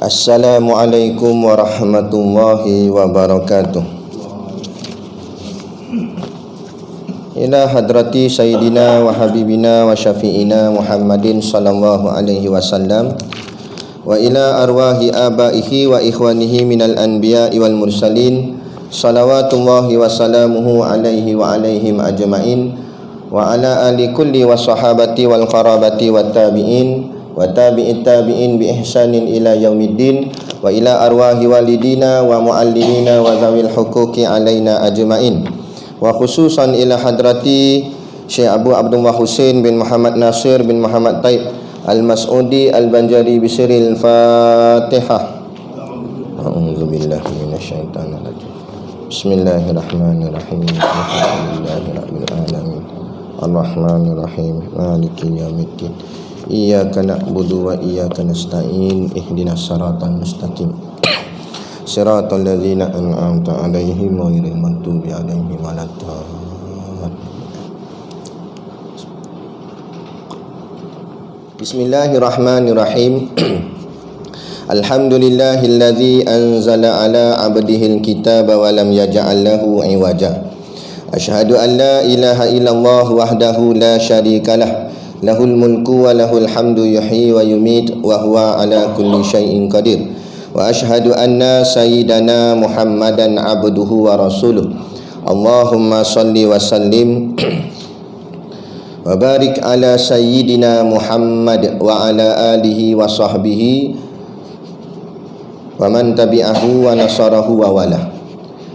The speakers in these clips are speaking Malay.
Assalamualaikum warahmatullahi wabarakatuh. Ila hadrati sayyidina wa habibina wa syafi'ina Muhammadin sallallahu alaihi wasallam wa ila arwahi abaihi wa ikhwanihi minal anbiya'i wal mursalin salawatullahi wa salamuhu alaihi wa alaihim ajma'in wa ala ali kulli wa sahabati wal qarabati wat tabi'in wa tabi'it tabi'in bi ihsanin ila yaumiddin wa ila arwahi walidina wa muallimina wa zawil huquqi alaina ajma'in wa khususan ila hadrati Syekh Abu Abdullah Husain bin Muhammad Nasir bin Muhammad Taib Al-Mas'udi Al-Banjari bisiril Fatihah. A'udzubillahi minasyaitonir rajim. Bismillahirrahmanirrahim. Alhamdulillahirabbil alamin. Arrahmanir rahim. Maliki yaumiddin. Iyyaka na'budu wa iyyaka nasta'in. Ihdinas siratal mustaqim. Siratal ladzina an'amta 'alaihim ghairil maghdubi 'alaihim waladdallin. Bismillahirrahmanirrahim. Alhamdulillahilladzi anzala 'ala 'abdihil kitaba wa lam yaj'al lahu 'iwaja. Asyhadu an la ilaha illallah wahdahu la syarikalah. Lahul mulku wa lahul hamdu yuhyi wa yumit wa huwa ala kulli syai'in qadir. Wa asyhadu anna sayyidana Muhammadan abduhu wa rasuluh. Allahumma salli wa sallim wa barik ala sayyidina Muhammad wa ala alihi wa sahbihi wa man tabi'ahu wa nasarahu wa wala.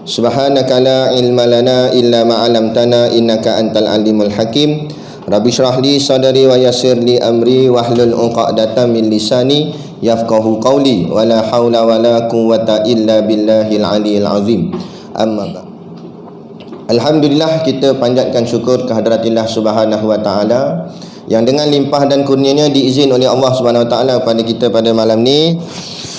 Subhanaka la ilma lana illa ma 'allamtana innaka antal alimul hakim. Rabbi syrah li sadri wa yassir li amri wahlul 'uqdatam min lisani yafqahu qawli wa la haula wa la quwwata illa billahil aliyil azim. Amma ba'd. Alhamdulillah, kita panjatkan syukur kehadaratillah Subhanahu wa taala yang dengan limpah dan kurnianya diizin oleh Allah Subhanahu wa taala kepada kita pada malam ni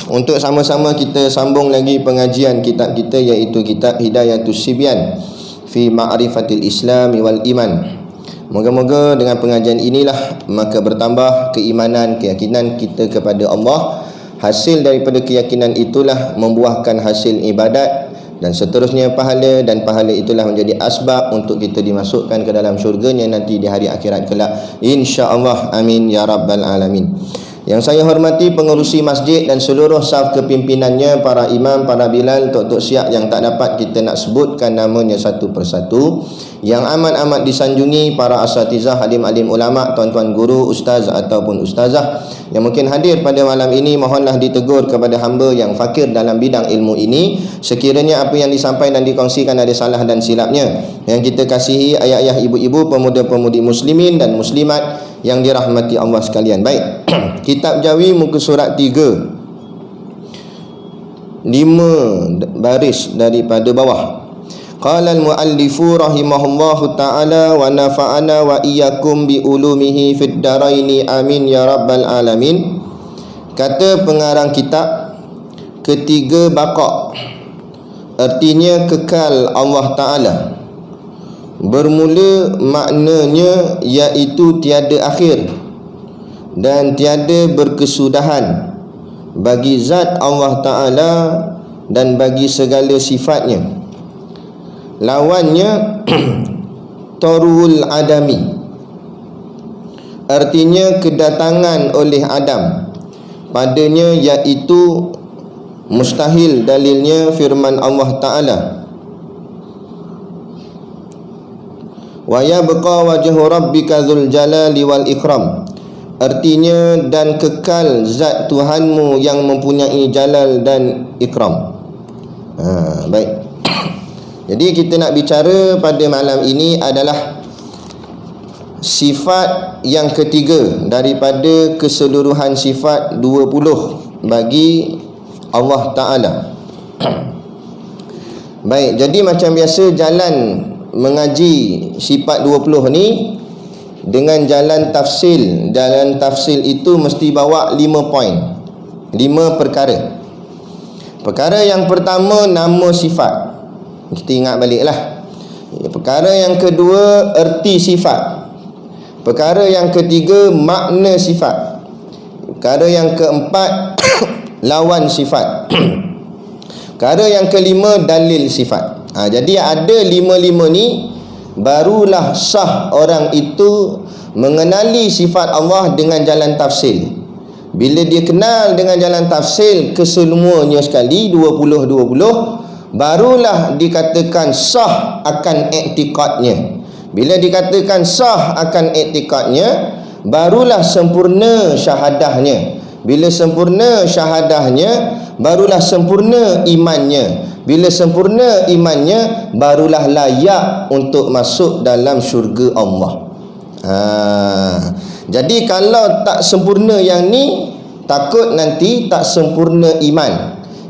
untuk sama-sama kita sambung lagi pengajian kitab kita, iaitu kitab Hidayatus Sibyan fi Ma'rifatil Islami wal Iman. Moga-moga dengan pengajian inilah maka bertambah keimanan, keyakinan kita kepada Allah. Hasil daripada keyakinan itulah membuahkan hasil ibadat dan seterusnya pahala, dan pahala itulah menjadi asbab untuk kita dimasukkan ke dalam syurganya nanti di hari akhirat kelak, insya-Allah. Amin ya rabbal alamin. Yang saya hormati pengerusi masjid dan seluruh saf kepimpinannya, para imam, para bilal, tok-tok siap yang tak dapat kita nak sebutkan namanya satu persatu, yang amat-amat disanjungi para asatizah, alim-alim ulama, tuan-tuan guru, ustaz ataupun ustazah yang mungkin hadir pada malam ini. Mohonlah ditegur kepada hamba yang fakir dalam bidang ilmu ini, sekiranya apa yang disampaikan dan dikongsikan ada salah dan silapnya. Yang kita kasihi ayah-ayah, ibu-ibu, pemuda-pemudi muslimin dan muslimat yang dirahmati Allah sekalian. Baik, kitab Jawi muka surat 3, 5 baris daripada bawah. Qala al-muallifu rahimahullahu ta'ala wa nafa'ana wa iyyakum bi ulumihi fid daraini amin ya rabbal alamin. Kata pengarang kitab, ketiga baqa, artinya kekal Allah Ta'ala. Bermula maknanya iaitu tiada akhir dan tiada berkesudahan bagi zat Allah Ta'ala dan bagi segala sifatnya. Lawannya Tarul Adami, artinya kedatangan oleh Adam padanya, iaitu mustahil. Dalilnya firman Allah Ta'ala, wa yabqa wajhu rabbika dzul jalali wal ikram, artinya dan kekal zat Tuhanmu yang mempunyai jalal dan ikram. Baik. Jadi kita nak bicara pada malam ini adalah sifat yang ketiga daripada keseluruhan sifat 20 bagi Allah Ta'ala. Baik, jadi macam biasa jalan mengaji sifat 20 ni dengan jalan tafsil. Jalan tafsil itu mesti bawa 5 poin, 5 perkara. Perkara yang pertama, nama sifat. Kita ingat baliklah. Perkara yang kedua, erti sifat. Perkara yang ketiga, makna sifat. Perkara yang keempat, lawan sifat. Perkara yang kelima, dalil sifat. Jadi ada lima-lima ni barulah sah orang itu mengenali sifat Allah dengan jalan tafsil. Bila dia kenal dengan jalan tafsil kesemuanya sekali 20 barulah dikatakan sah akan iktikadnya. Bila dikatakan sah akan iktikadnya, barulah sempurna syahadahnya. Bila sempurna syahadahnya, barulah sempurna imannya. Bila sempurna imannya, barulah layak untuk masuk dalam syurga Allah. Jadi kalau tak sempurna yang ni, takut nanti tak sempurna iman.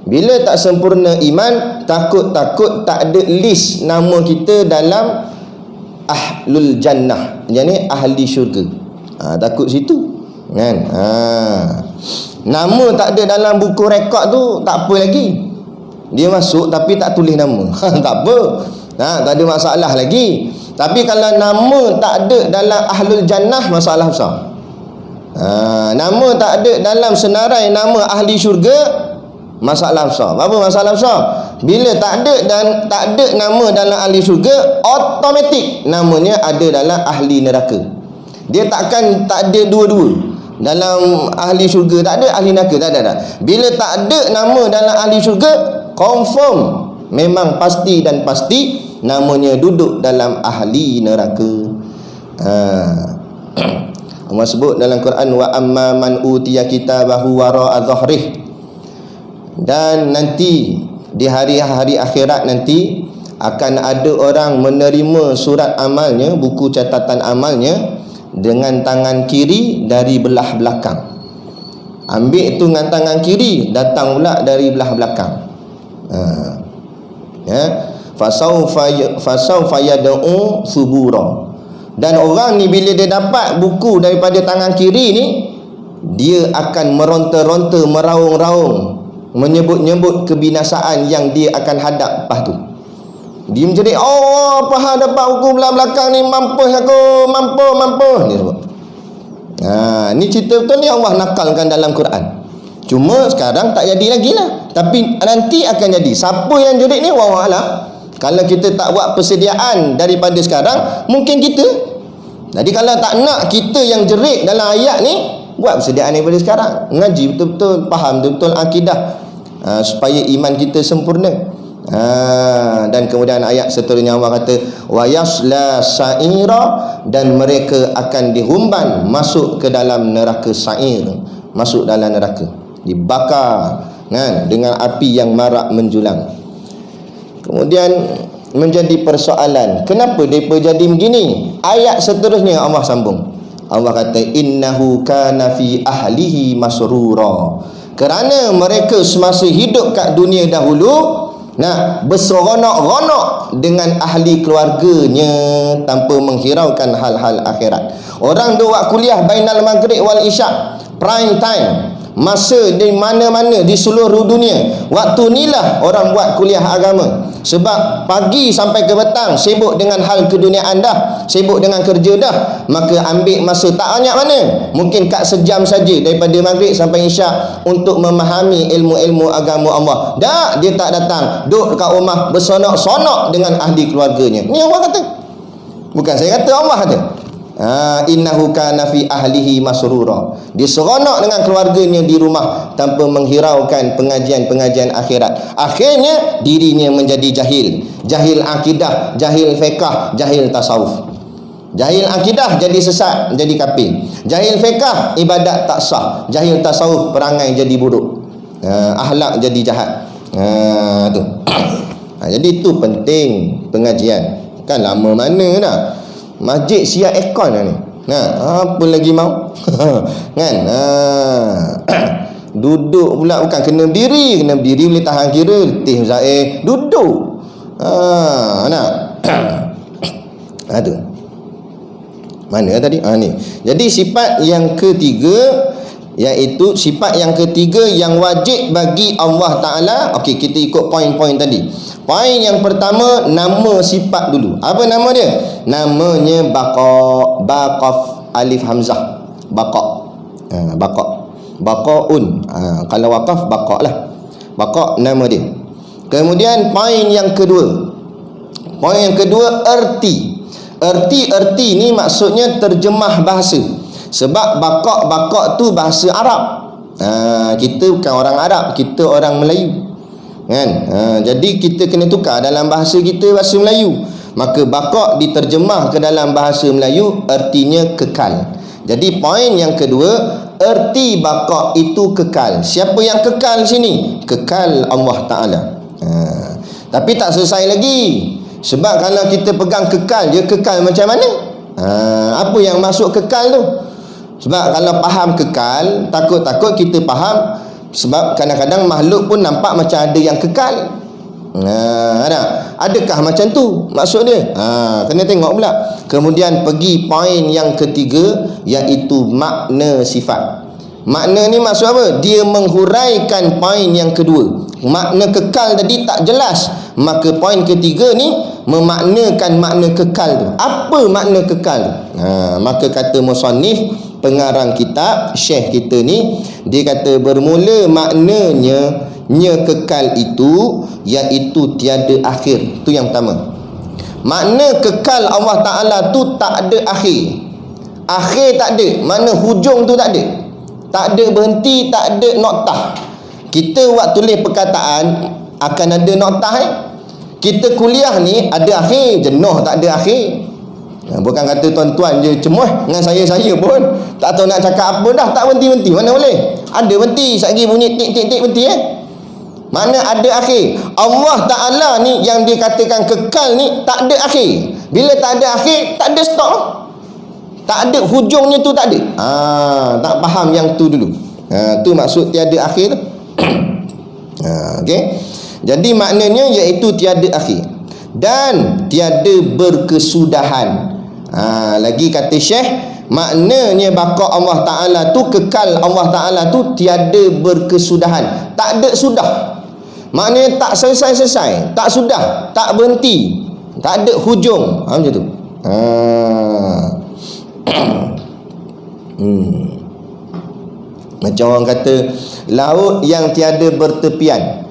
Bila tak sempurna iman, takut-takut tak ada list nama kita dalam ahlul jannah, yani ahli syurga. Takut situ kan. Nama tak ada dalam buku rekod tu, tak apa lagi. Dia masuk tapi tak tulis nama. Tak apa. Tak ada masalah lagi. Tapi kalau nama tak ada dalam ahlul jannah, masalah besar. Nama tak ada dalam senarai nama ahli syurga, masalah besar. Apa masalah besar? Bila tak ada dan tak ada nama dalam ahli syurga, automatik namanya ada dalam ahli neraka. Dia tak ada dua-dua. Dalam ahli syurga tak ada, ahli neraka tak ada. Bila tak ada nama dalam ahli syurga, confirm, memang pasti dan pasti namanya duduk dalam ahli neraka. Allah sebut dalam Quran, wa amma man utiya kitabahu wara'a dhahrih. Dan nanti di hari-hari akhirat nanti akan ada orang menerima surat amalnya, buku catatan amalnya dengan tangan kiri dari belah belakang. Ambil tu dengan tangan kiri, datang pula dari belah belakang. Fasawfa yad'u subura. Dan orang ni bila dia dapat buku daripada tangan kiri ni, dia akan meronta-ronta, meraung-raung, menyebut-nyebut kebinasaan yang dia akan hadap lepas tu. Dia menjadi, oh, apa hal dapat buku belah belakang ni, mampus aku, mampus dia sebut. Ni cerita betul ni Allah nakalkan dalam Quran. Cuma sekarang tak jadi lagi lah, tapi nanti akan jadi. Siapa yang jerit ni, wallahu a'lam. Kalau kita tak buat persediaan daripada sekarang, mungkin kita. Jadi kalau tak nak kita yang jerit dalam ayat ni, buat persediaan daripada sekarang. Ngaji betul-betul, faham betul-betul akidah, supaya iman kita sempurna. Dan kemudian ayat seterusnya Allah kata, wa yasla sa'ira, dan mereka akan dihumban masuk ke dalam neraka sa'ir, masuk dalam neraka, dibakar kan, dengan api yang marak menjulang. Kemudian menjadi persoalan, kenapa mereka jadi begini? Ayat seterusnya Allah sambung. Allah kata, innahu kana fi ahlihi masrura. Kerana mereka semasa hidup kat dunia dahulu berseronok-ronok dengan ahli keluarganya tanpa menghiraukan hal-hal akhirat. Orang duk buat kuliah bainal maghrib wal isyak, prime time, masa di mana-mana di seluruh dunia. Waktu inilah orang buat kuliah agama. Sebab pagi sampai ke petang sibuk dengan hal keduniaan dah, sibuk dengan kerja dah, maka ambil masa tak banyak mana, mungkin kat sejam saja daripada maghrib sampai isyak untuk memahami ilmu-ilmu agama Allah. Dah, dia tak datang, duduk kat rumah bersonok-sonok dengan ahli keluarganya. Ni Allah kata, bukan saya kata, Allah kata. Innahu kana fi ahlihi masrura. Dia seronok dengan keluarganya di rumah tanpa menghiraukan pengajian-pengajian akhirat. Akhirnya dirinya menjadi jahil. Jahil akidah, jahil fiqh, jahil tasawuf. Jahil akidah jadi sesat, jadi kafir. Jahil fiqh, ibadat tak sah. Jahil tasawuf, perangai jadi buruk. Akhlak jadi jahat. Tu. Jadi itu penting pengajian. Kan lama mana dah. Masjid siap aircon ni. Apa lagi mau? Kan? Duduk pula bukan kena berdiri boleh tahan kira, letih Zair, duduk. Tu. Mana tadi? Ni. Jadi sifat yang ketiga, iaitu sifat yang ketiga yang wajib bagi Allah Ta'ala. Okey, kita ikut poin-poin tadi. Poin yang pertama, nama sifat dulu. Apa nama dia? Namanya Baqa. Baqaf alif hamzah. Baqa. Baqa. Baqaun. Kalau wakaf baqa lah. Baqa nama dia. Kemudian poin yang kedua. Poin yang kedua, erti. Erti ni maksudnya terjemah bahasa. Sebab baqa tu bahasa Arab. Kita bukan orang Arab, kita orang Melayu. Kan? Jadi kita kena tukar dalam bahasa kita, bahasa Melayu. Maka baqa diterjemah ke dalam bahasa Melayu, artinya kekal. Jadi poin yang kedua, erti baqa itu kekal. Siapa yang kekal sini? Kekal Allah Ta'ala. Tapi tak selesai lagi. Sebab kalau kita pegang kekal, dia kekal macam mana? Apa yang masuk kekal tu? Sebab kalau faham kekal, takut-takut kita faham. Sebab kadang-kadang makhluk pun nampak macam ada yang kekal. Adakah macam tu maksud dia? Kena tengok pula. Kemudian pergi poin yang ketiga, iaitu makna sifat. Makna ni maksud apa? Dia menghuraikan poin yang kedua. Makna kekal tadi tak jelas, maka poin ketiga ni memaknakan makna kekal tu. Apa makna kekal tu? Maka kata musannif, pengarang kitab, syekh kita ni, dia kata bermula maknanya kekal itu iaitu tiada akhir. Tu yang pertama. Makna kekal Allah Ta'ala tu tak ada akhir. Akhir tak ada. Makna hujung tu tak ada. Tak ada berhenti, tak ada noktah. Kita buat tulis perkataan akan ada noktah. Kita kuliah ni ada akhir, jenuh tak ada akhir. Bukan kata tuan-tuan je cemuh dengan saya pun tak tahu nak cakap apa dah, tak berhenti-berhenti. Mana boleh? Ada berhenti, sekali bunyi tik-tik-tik berhenti Mana ada akhir. Allah Ta'ala ni yang dikatakan kekal ni tak ada akhir. Bila tak ada akhir, tak ada stop. Tak ada hujungnya tu, tak ada. Tak faham yang tu dulu. Tu maksud tiada akhir tu. Okey. Jadi maknanya iaitu tiada akhir dan tiada berkesudahan. Lagi kata Syekh, maknanya baqa Allah Ta'ala tu, kekal Allah Ta'ala tu tiada berkesudahan. Tak ada sudah. Maknanya tak selesai-selesai, tak sudah, tak berhenti, tak ada hujung. Macam tu. Macam orang kata laut yang tiada bertepian.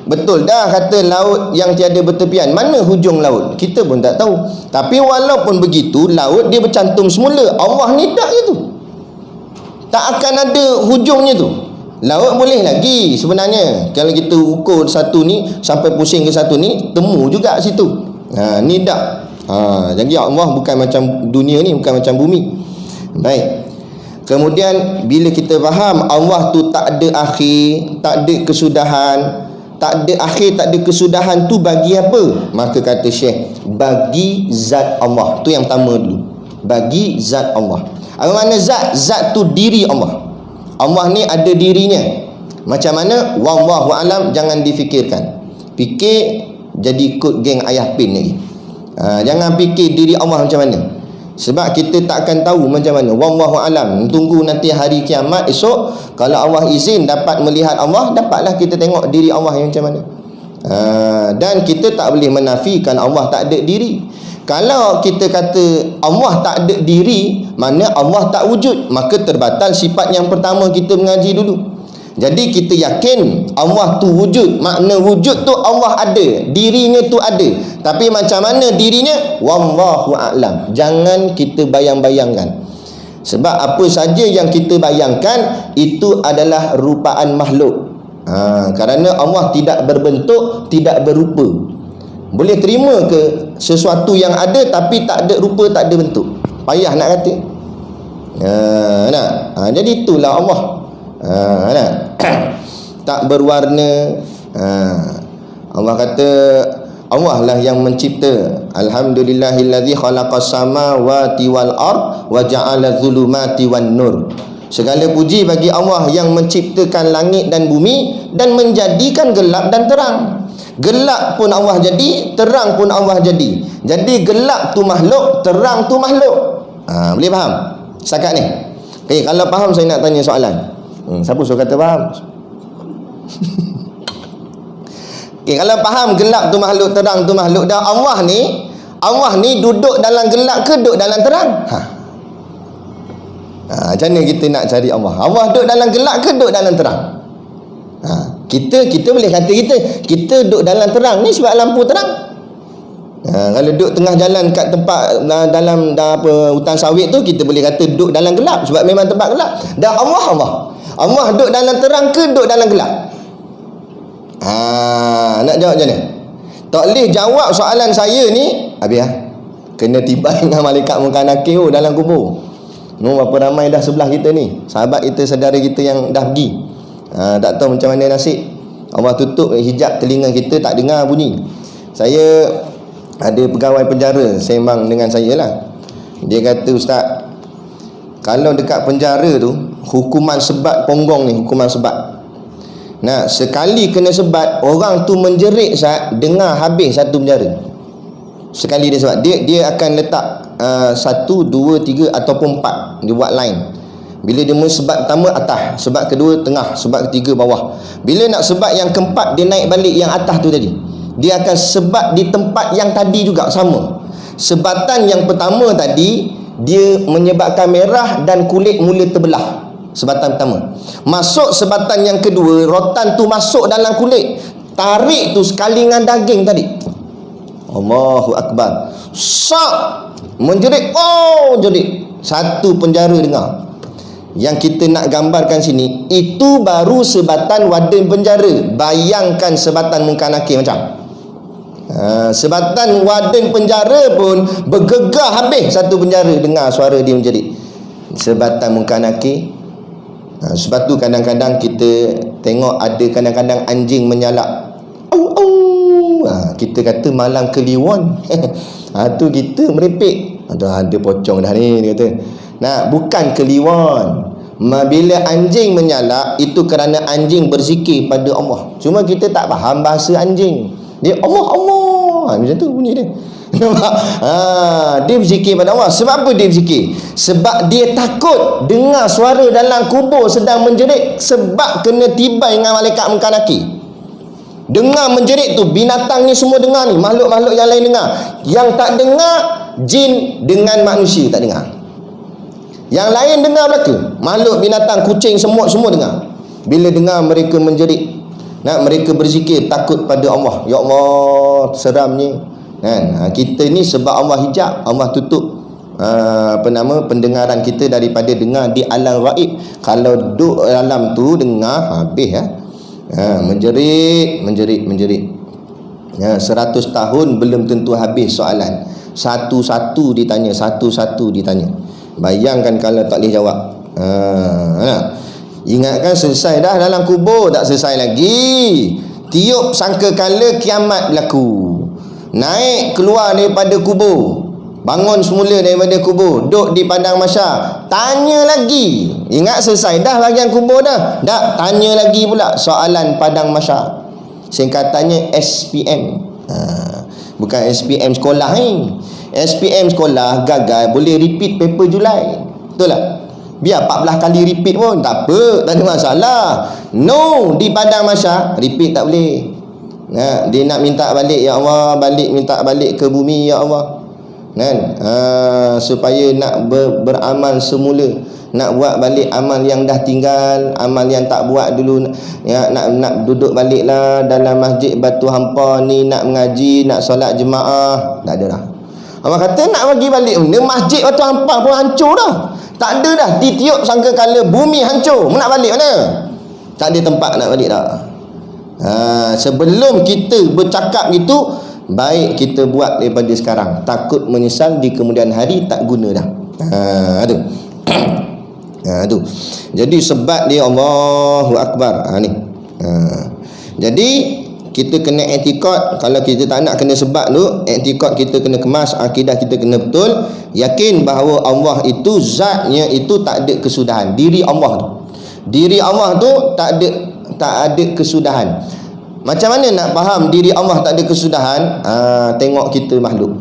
Betul dah kata laut yang tiada bertepian. Mana hujung laut? Kita pun tak tahu. Tapi walaupun begitu, laut dia bercantum semula. Allah ni tak je tu. Tak akan ada hujungnya tu. Laut boleh lagi sebenarnya. Kalau kita ukur satu ni sampai pusing ke satu ni, temu juga situ. Ni tak. Jadi Allah bukan macam dunia ni, bukan macam bumi. Baik. Kemudian bila kita faham Allah tu tak ada akhir, tak ada kesudahan, tak ada akhir, tak ada kesudahan, tu bagi apa? Maka kata Syekh, bagi zat Allah. Tu yang pertama dulu. Bagi zat Allah. Apa makna zat? Zat tu diri Allah. Allah ni ada dirinya. Macam mana? Wallahu alam, jangan difikirkan. Fikir jadi ikut geng ayah pin lagi. Jangan fikir diri Allah macam mana. Sebab kita tak akan tahu macam mana. Wallahu alam. Tunggu nanti hari kiamat esok, kalau Allah izin dapat melihat Allah, dapatlah kita tengok diri Allah yang macam mana. Dan kita tak boleh menafikan Allah tak ada diri. Kalau kita kata Allah tak ada diri, makna Allah tak wujud, maka terbatal sifat yang pertama kita mengaji dulu. Jadi kita yakin Allah tu wujud. Makna wujud tu Allah ada, dirinya tu ada. Tapi macam mana dirinya? Wallahu a'lam. Jangan kita bayang-bayangkan. Sebab apa saja yang kita bayangkan itu adalah rupaan makhluk. Kerana Allah tidak berbentuk, tidak berupa. Boleh terima ke sesuatu yang ada tapi tak ada rupa, tak ada bentuk? Payah nak kata. Jadi itulah Allah. Tak berwarna. Allah kata Allah lah yang mencipta. Alhamdulillahillazi khalaqas samawati wal ard wa ja'ala dhulumati wan nur. Segala puji bagi Allah yang menciptakan langit dan bumi dan menjadikan gelap dan terang. Gelap pun Allah jadi, terang pun Allah jadi. Jadi gelap tu makhluk, terang tu makhluk. Boleh faham setakat ni? Okay, kalau faham saya nak tanya soalan. Siapa suruh kata faham? Okay, kalau faham gelap tu makhluk, terang tu makhluk, dah Allah ni duduk dalam gelap ke duduk dalam terang? Macam mana kita nak cari Allah? Allah duduk dalam gelap ke duduk dalam terang? Kita boleh kata kita duduk dalam terang ni sebab lampu terang. Kalau duduk tengah jalan kat tempat dalam hutan sawit tu, kita boleh kata duduk dalam gelap sebab memang tempat gelap. Dan Allah duduk dalam terang ke duduk dalam gelap? Nak jawab macam mana? Tak boleh jawab soalan saya ni habis kena tiba dengan malaikat munkar nakir dalam kubur. Berapa ramai dah sebelah kita ni, sahabat kita, saudara kita yang dah pergi. Tak tahu macam mana nasib. Allah tutup hijab telinga kita, tak dengar bunyi. Saya ada pegawai penjara sembang dengan saya lah. Dia kata, Ustaz, kalau dekat penjara tu hukuman sebat ponggong ni, hukuman sebat. Nah, sekali kena sebat, orang tu menjerit Ustaz, dengar habis satu penjara. Sekali dia sebat, dia akan letak 1, 2, 3 ataupun 4. Dia buat line. Bila dia mula sebat pertama atas, sebat kedua tengah, sebat ketiga bawah. Bila nak sebat yang keempat, dia naik balik yang atas tu tadi. Dia akan sebat di tempat yang tadi juga sama. Sebatan yang pertama tadi, dia menyebabkan merah dan kulit mula terbelah. Sebatan pertama. Masuk sebatan yang kedua, rotan tu masuk dalam kulit. Tarik tu sekali dengan daging tadi. Allahu Akbar. Sak! Menjerit. Jerit. Satu penjara dengar. Yang kita nak gambarkan sini, itu baru sebatan warden penjara. Bayangkan sebatan munkar nakir macam. Sebatan warden penjara pun bergegar habis satu penjara dengar suara dia menjerit. Sebatan munkar nakir. Sebab tu kadang-kadang kita tengok ada kadang-kadang anjing menyalak. Kita kata malang kliwon. Tu kita merepek. Ada pocong dah ni, dia kata. Bukan kliwon. Bila anjing menyalak, itu kerana anjing berzikir pada Allah. Cuma kita tak faham bahasa anjing. Dia Allah. Macam tu bunyi dia. Nampak? Dia berzikir pada Allah. Sebab apa dia berzikir? Sebab dia takut dengar suara dalam kubur sedang menjerit. Sebab kena tibai dengan malaikat munkar nakir. Dengar menjerit tu, binatang ni semua dengar ni, makhluk-makhluk yang lain dengar. Yang tak dengar, jin dengan manusia tak dengar. Yang lain dengar belaka. Makhluk, binatang, kucing, semut semua dengar. Bila dengar mereka menjerit, mereka berzikir takut pada Allah. Ya Allah, seramnya. Kita ni sebab Allah hijab, Allah tutup pendengaran kita daripada dengar di alam gaib. Kalau duduk dalam tu dengar habis menjerit 100 tahun belum tentu habis soalan. Satu-satu ditanya. Bayangkan kalau tak boleh jawab. Ingatkan selesai dah dalam kubur, tak selesai lagi. Tiup sangkakala kiamat berlaku. Naik keluar daripada kubur, bangun semula daripada kubur, duduk di padang mahsyar, tanya lagi. Ingat selesai dah bahagian kubur dah? Tak, tanya lagi pula soalan padang mahsyar. Singkatannya SPM. Bukan SPM sekolah ni. SPM sekolah gagal boleh repeat paper Julai. Betul tak? Biar 14 kali repeat pun tak apa, tak ada masalah. No, di padang mahsyar repeat tak boleh. Dia nak minta balik, ya Allah, minta balik ke bumi, ya Allah. Supaya nak beramal semula, nak buat balik amal yang dah tinggal, amal yang tak buat dulu, nak duduk baliklah dalam masjid Batu Hampa ni, nak mengaji, nak solat jemaah. Tak ada dah. Abang kata nak bagi balik masjid Batu Hampa pun hancur dah. Tak ada dah, ditiup sangkakala bumi hancur. Nak balik mana? Tak ada tempat nak balik dah. Sebelum kita bercakap gitu, baik kita buat daripada sekarang. Takut menyesal di kemudian hari, tak guna dah. Tu. Jadi sebab dia Allahu Akbar. Ni. Jadi kita kena etikad. Kalau kita tak nak kena sebab tu, etikad kita kena kemas, akidah kita kena betul. Yakin bahawa Allah itu zatnya itu tak ada kesudahan. Diri Allah tu tak ada kesudahan. Macam mana nak faham diri Allah tak ada kesudahan? Tengok kita makhluk.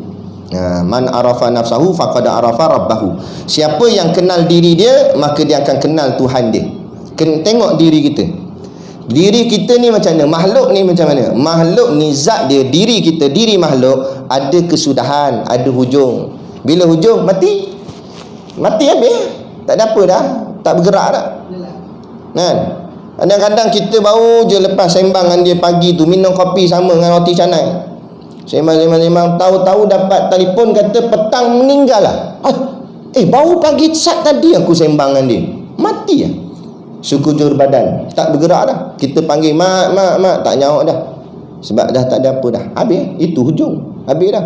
Man arafa nafsahu faqad arafa rabbahu. Siapa yang kenal diri dia, maka dia akan kenal Tuhan dia. Tengok diri kita. Diri kita ni macam mana? Makhluk ni macam mana? Makhluk ni zat dia, diri kita, diri makhluk ada kesudahan, ada hujung. Bila hujung, mati habis. Tak ada apa dah, tak bergerak dah. Kan? Kadang-kadang kita baru je lepas sembang dengan dia pagi tu, minum kopi sama dengan roti canai. Sembang, tahu-tahu dapat telefon kata petang meninggal lah. Baru pagi sat tadi aku sembang dengan dia. Mati lah. Sekujur badan, tak bergerak dah. Kita panggil mak, tak nyawa dah. Sebab dah tak ada apa dah. Habis, itu hujung. Habis dah.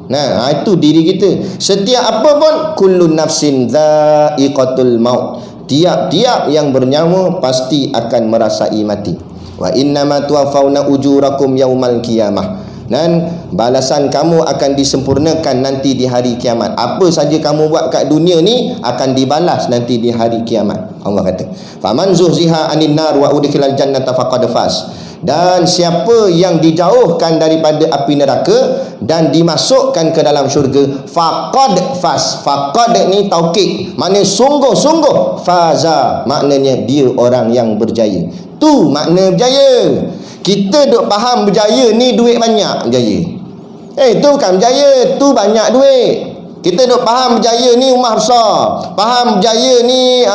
Nah, itu diri kita. Setiap apa pun, kullu nafsin dha'iqatul maut. Tiap-tiap yang bernyawa pasti akan merasai mati. Wa innama tuwaffawna ujurakum yaumal qiyamah. Dan balasan kamu akan disempurnakan nanti di hari kiamat. Apa saja kamu buat kat dunia ni akan dibalas nanti di hari kiamat. Allah kata, faman zuhziha 'anil nar wa udkhilal jannata faqad faz. Dan siapa yang dijauhkan daripada api neraka dan dimasukkan ke dalam syurga, faqad faz. Faqad ni taukid, maknanya sungguh-sungguh. Faza maknanya dia orang yang berjaya. Tu makna berjaya. Kita duk faham berjaya ni duit banyak berjaya. Tu bukan berjaya, tu banyak duit. Kita duk faham berjaya ni rumah besar, faham berjaya ni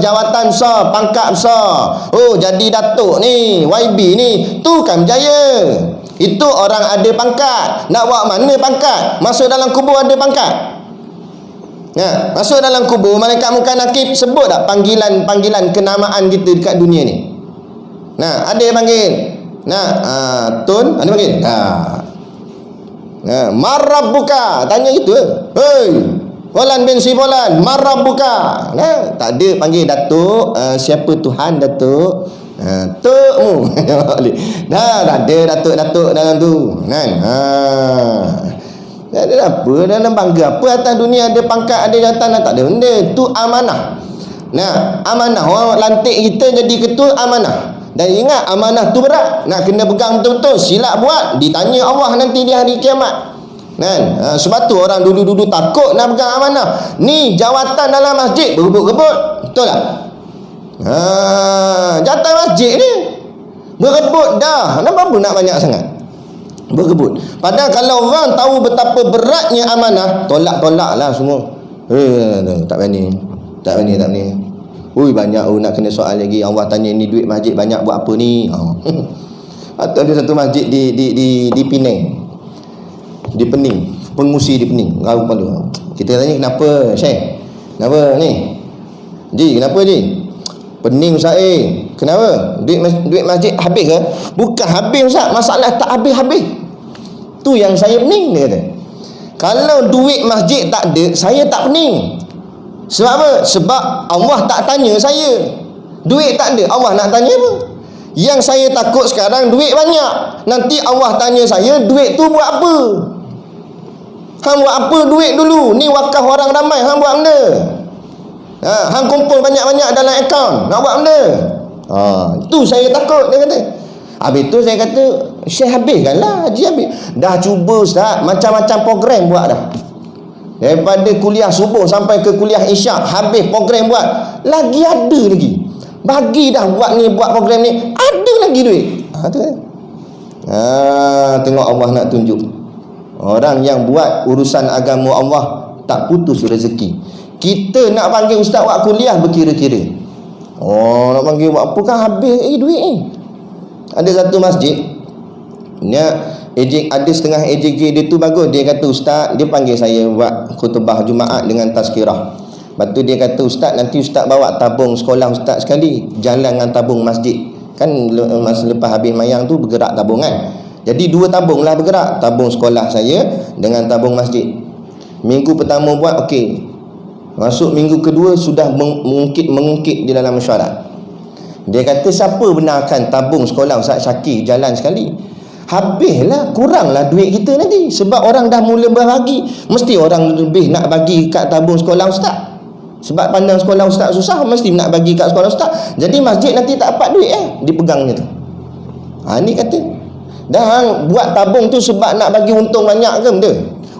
jawatan besar, pangkat besar. Jadi datuk ni, YB ni, tu kan berjaya. Itu orang ada pangkat. Nak buat mana pangkat? Masuk dalam kubur ada pangkat. Masuk dalam kubur, malaikat muka nakib sebut tak panggilan kenamaan kita dekat dunia ni? Ada yang panggil. Tun, ada panggil. Marabbuka, tanya gitu. Fulan bin si fulan, marabbuka. Tak ada panggil datuk. Siapa Tuhan datuk? Tukmu. Dah ada datuk-datuk dalam tu. Kan? Tak ada apa dalam bangga apa atas dunia ada pangkat, ada jawatan, tak ada benda. Tu amanah. Amanah orang lantik kita jadi ketua, amanah. Dan ingat amanah tu berat, nak kena pegang betul-betul. Silap buat ditanya Allah nanti di hari kiamat. Kan? Sebab tu orang dulu-dulu takut nak pegang amanah. Ni jawatan dalam masjid berebut-rebut. Betul tak? Jawatan masjid ni berebut dah. Kenapa nak banyak sangat? Berebut. Padahal kalau orang tahu betapa beratnya amanah, tolak-tolak lah semua. Tak berani. Banyak nak kena soal lagi. Allah tanya ni duit masjid banyak buat apa ni? Atau ada satu masjid di Penang, di Pening, pengusi di Pening, Rau Palu. Kita tanya kenapa Syekh? Kenapa ni? Ji, kenapa Ji? Pening Ustaz, kenapa? Duit masjid habis ke? Bukan habis Ustaz, masalah tak habis-habis. Tu yang saya pening, dia kata. Kalau duit masjid tak ada, saya tak pening. Sebab apa? Sebab Allah tak tanya saya. Duit tak ada, Allah nak tanya apa? Yang saya takut sekarang duit banyak. Nanti Allah tanya saya, duit tu buat apa? Hang buat apa duit dulu? Ni wakaf orang ramai, hang buat benda. Hang kumpul banyak-banyak dalam akaun, nak buat benda. Itu saya takut, dia kata. Habis tu saya kata, Syekh habiskanlah, haji habis. Dah cuba Ustaz, macam-macam program buat dah. Daripada kuliah subuh sampai ke kuliah isyak, habis program buat. Lagi ada lagi. Bagi dah buat ni, buat program ni, ada lagi duit. Tu kan. Tengok Allah nak tunjuk. Orang yang buat urusan agama Allah tak putus rezeki. Kita nak panggil ustaz buat kuliah berkira-kira. Nak panggil buat apa kan habis duit ni. Ada satu masjid ni, ada setengah AJK dia tu bagus. Dia kata ustaz, dia panggil saya buat khutbah Jumaat dengan tazkirah. Lepas tu dia kata ustaz, nanti ustaz bawa tabung sekolah ustaz sekali, jalan dengan tabung masjid. Kan masa lepas habis mayang tu bergerak tabung kan. Jadi dua tabung lah bergerak, tabung sekolah saya dengan tabung masjid. Minggu pertama buat okey. Masuk minggu kedua sudah mengungkit di dalam mesyuarat. Dia kata siapa benarkan tabung sekolah Ustaz Syakir jalan sekali? Habislah, kuranglah duit kita nanti. Sebab orang dah mula berbagi, mesti orang lebih nak bagi kat tabung sekolah Ustaz. Sebab pandang sekolah Ustaz susah, mesti nak bagi kat sekolah Ustaz. Jadi masjid nanti tak dapat duit dipegangnya tu. Ni kata dah buat tabung tu sebab nak bagi untung banyak ke benda?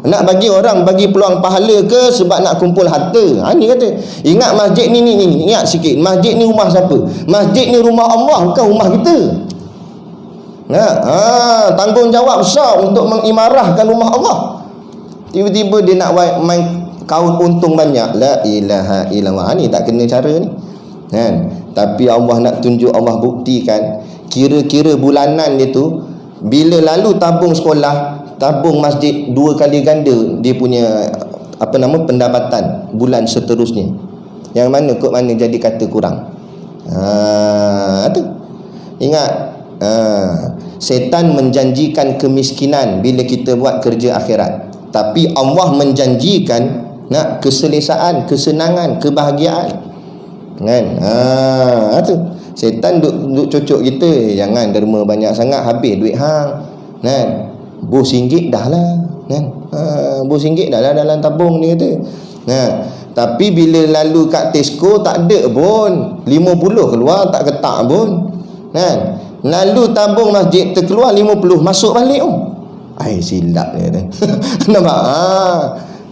Nak bagi orang bagi peluang pahala ke sebab nak kumpul harta? Ni kata. Ingat masjid ni ingat sikit. Masjid ni rumah siapa? Masjid ni rumah Allah, bukan rumah kita. Tanggungjawab besar untuk mengimarahkan rumah Allah. Tiba-tiba dia nak main kau untung banyak, la ilaha illallah. Ni tak kena cara ni kan. Tapi Allah nak tunjuk, Allah buktikan kira-kira bulanan dia tu, bila lalu tabung sekolah, tabung masjid 2 kali ganda dia punya pendapatan bulan seterusnya. Yang mana kot mana jadi kata kurang. Tu ingat, setan menjanjikan kemiskinan bila kita buat kerja akhirat, tapi Allah menjanjikan nak keselesaan, kesenangan, kebahagiaan kan. Tu setan duk cocok kita, jangan derma banyak sangat habis duit hang kan. RM1 dah lah kan. RM1 dah lah dalam tabung ni kata. Tapi bila lalu kat Tesco tak ada pun, 50 keluar tak ketak pun kan. Lalu tabung masjid terkeluar 50, masuk balik silap dia kata. Nampak